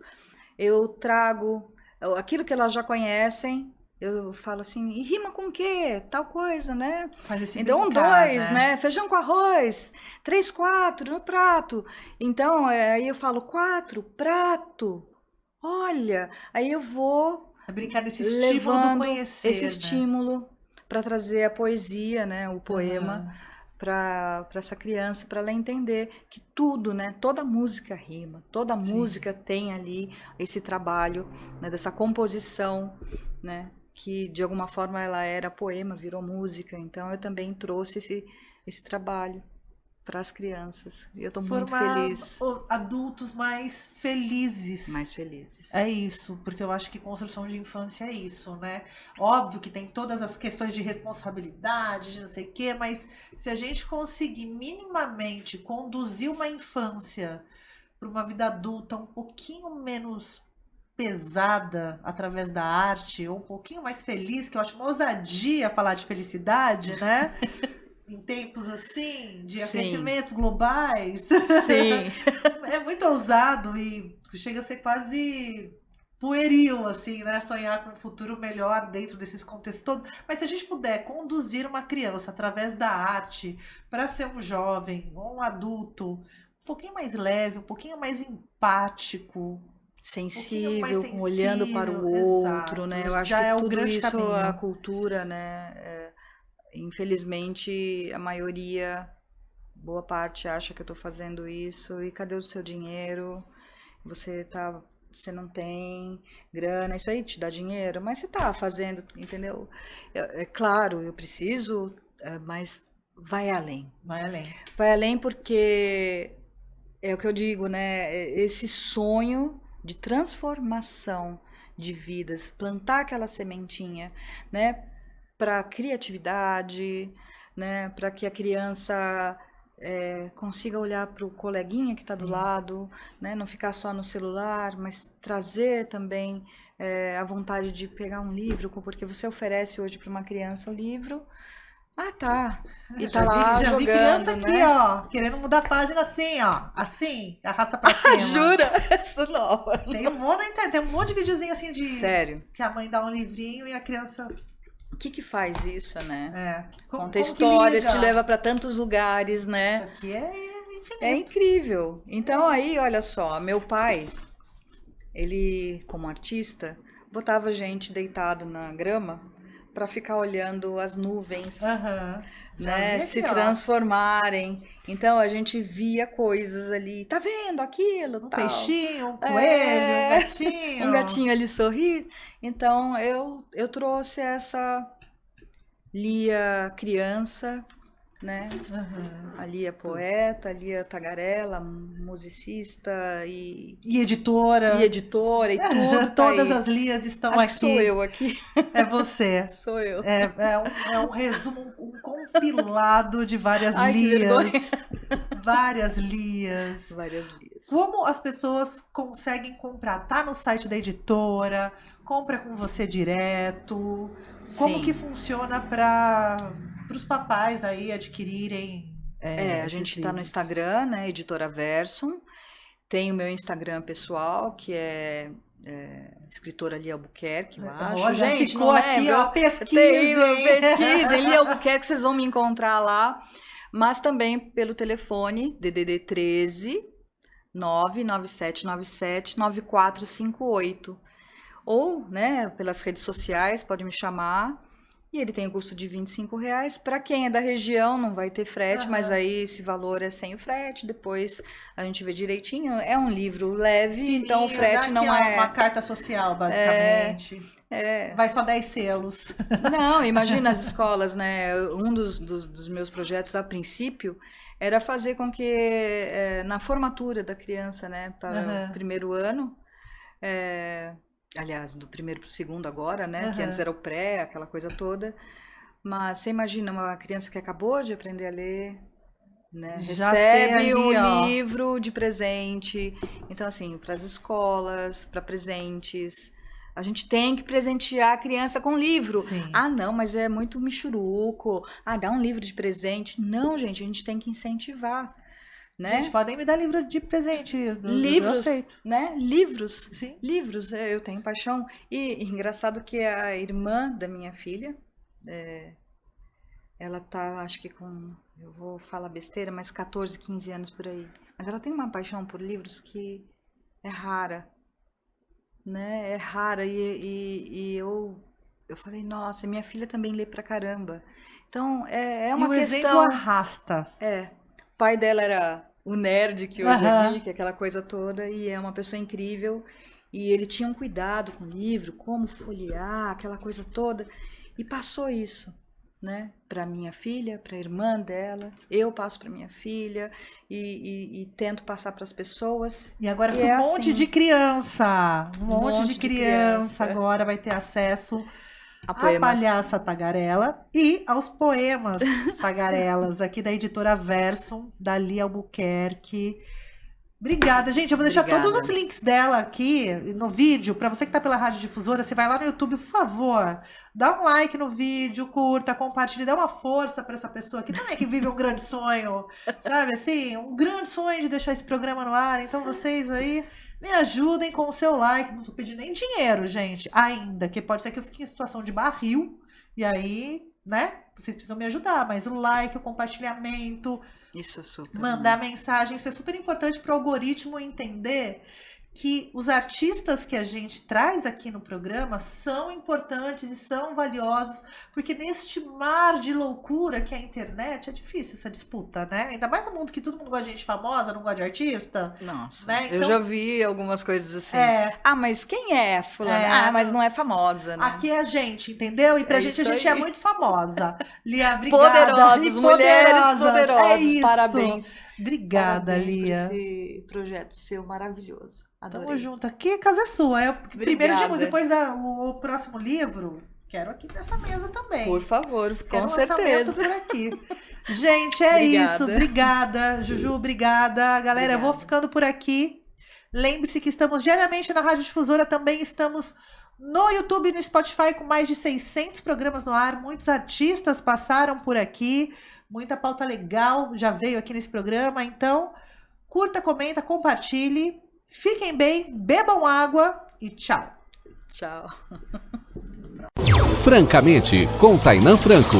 eu trago aquilo que elas já conhecem. Eu falo assim, e rima com o quê? Tal coisa, né? Então, 2, né? Feijão com arroz, 3, 4 no prato. Então, aí eu falo 4, prato. Olha, aí eu vou brincar nesse estímulo do conhecer, esse estímulo para trazer a poesia, né? O poema para essa criança, para ela entender que tudo, né? Toda música rima, toda música tem ali esse trabalho, né? Dessa composição, né? Que de alguma forma ela era poema, virou música. Então eu também trouxe esse trabalho para as crianças. E eu estou muito feliz. Adultos mais felizes. Mais felizes. É isso, porque eu acho que construção de infância é isso, né? Óbvio que tem todas as questões de responsabilidade, de não sei o quê, mas se a gente conseguir minimamente conduzir uma infância para uma vida adulta um pouquinho menos pesada através da arte, ou um pouquinho mais feliz, que eu acho uma ousadia falar de felicidade, né? Em tempos assim, de aquecimentos globais. Sim. É muito ousado e chega a ser quase pueril, assim, né? Sonhar com um futuro melhor dentro desses contextos todos. Mas se a gente puder conduzir uma criança através da arte para ser um jovem ou um adulto um pouquinho mais leve, um pouquinho mais empático, sensível, olhando para o outro, né? Eu acho já que tudo isso, caminho. A cultura, né? Infelizmente, a maioria, boa parte, acha que eu estou fazendo isso. E cadê o seu dinheiro? Você não tem grana, isso aí te dá dinheiro, mas você está fazendo, entendeu? É claro, eu preciso, mas vai além. Vai além porque é o que eu digo, né? Esse sonho de transformação de vidas, plantar aquela sementinha, né, para criatividade, né, para que a criança consiga olhar para o coleguinha que está do lado, né? Não ficar só no celular, mas trazer também a vontade de pegar um livro, porque você oferece hoje para uma criança o livro. Ah, tá. E tá lá já jogando, vi criança né? aqui, ó, querendo mudar a página assim, ó. Assim, arrasta pra cima. Jura? Essa nova. Tem um monte na internet, tem um monte de videozinho assim de... Sério. Que a mãe dá um livrinho e a criança... O que faz isso, né? Conta Conta histórias, te leva para tantos lugares, né? Isso aqui é infinito. É incrível. Então aí, olha só, meu pai, ele, como artista, botava a gente deitado na grama para ficar olhando as nuvens, né, se transformarem. Então a gente via coisas ali, tá vendo aquilo, um tal. peixinho, um coelho, um gatinho. Um gatinho ali sorrir. Então eu trouxe essa Lia criança, né? A Lia poeta, a Lia tagarela, musicista e editora. E editora e tudo. Todas as Lias estão Acho aqui. Que sou eu aqui. É você. Sou eu. É um resumo, um compilado de várias Ai, Lias. Várias Lias. Várias Lias. Como as pessoas conseguem comprar? Tá no site da editora? Compra com você direto? Como que funciona para os papais aí adquirirem? A gente está no Instagram, né? Editora Versum. Tem o meu Instagram pessoal, que é escritora Lia Albuquerque, eu acho. Gente, ficou aqui, ó, pesquisem, Lia Albuquerque, vocês vão me encontrar lá. Mas também pelo telefone, DDD 13 99797 9458. Ou, né, pelas redes sociais, pode me chamar. E ele tem o custo de R$25. Para quem é da região, não vai ter frete, mas aí esse valor é sem o frete. Depois a gente vê direitinho. É um livro leve, fininho, então o frete não é... uma carta social, basicamente. Vai só 10 selos. Não, imagina as escolas, né? Um dos meus projetos, a princípio, era fazer com que na formatura da criança, né, para o primeiro ano... Aliás, do primeiro para o segundo agora, né? Que antes era o pré, aquela coisa toda. Mas você imagina uma criança que acabou de aprender a ler, né? Recebe o livro de presente. Então, assim, para as escolas, para presentes. A gente tem que presentear a criança com livro. Sim. Ah, não, mas é muito michuruco. Ah, dá um livro de presente. Não, gente, a gente tem que incentivar. Né? Gente, podem me dar livro de presente. Livros, né? Livros. Sim. Livros, eu tenho paixão. E engraçado que a irmã da minha filha, ela tá, acho que com, eu vou falar besteira, mas 14, 15 anos por aí. Mas ela tem uma paixão por livros que é rara, né? É rara. E eu falei, nossa, minha filha também lê pra caramba. Então, é uma questão... E o exemplo arrasta. O pai dela era o nerd que hoje é geek, aquela coisa toda, e é uma pessoa incrível. E ele tinha um cuidado com o livro, como folhear, aquela coisa toda. E passou isso, né? Para minha filha, para a irmã dela. Eu passo para minha filha e tento passar para as pessoas. E agora um monte de criança. Um monte de criança agora vai ter acesso... A Palhaça Tagarela e aos poemas tagarelas aqui da editora Versum, da Lia Albuquerque. Obrigada, gente. Eu vou deixar todos os links dela aqui no vídeo. Para você que está pela Rádio Difusora, você vai lá no YouTube, por favor. Dá um like no vídeo, curta, compartilha, dá uma força para essa pessoa aqui também que vive um grande sonho, sabe assim? Um grande sonho de deixar esse programa no ar. Então vocês aí... me ajudem com o seu like, não tô pedindo nem dinheiro, gente, ainda, que pode ser que eu fique em situação de barril, e aí, né, vocês precisam me ajudar, mas o like, o compartilhamento, isso é super, mandar mensagem, isso é super importante para o algoritmo entender que os artistas que a gente traz aqui no programa são importantes e são valiosos, porque neste mar de loucura que é a internet, é difícil essa disputa, né? Ainda mais no mundo que todo mundo gosta de gente famosa, não gosta de artista. Nossa, né? Então, eu já vi algumas coisas assim. Ah, mas quem é fulana? Mas não é famosa, né? Aqui é a gente, entendeu? E pra gente, a gente é muito famosa. Lia, obrigada. Poderosos, mulheres poderosas, parabéns. Obrigada, Lia. Por esse projeto seu maravilhoso. Adorei. Tamo junto aqui, a casa é sua. Primeiro de depois o próximo livro, quero aqui nessa mesa também. Por favor, Quero com um lançamento certeza. por aqui. Gente, é Obrigada. isso. Obrigada, Juju, obrigada. Galera, eu vou Obrigada. ficando por aqui. Lembre-se que estamos diariamente na Rádio Difusora, também estamos no YouTube e no Spotify com mais de 600 programas no ar. Muitos artistas passaram por aqui, muita pauta legal já veio aqui nesse programa. Então, curta, comenta, compartilhe. Fiquem bem, bebam água e tchau. Tchau. Francamente, com Tainã Franco.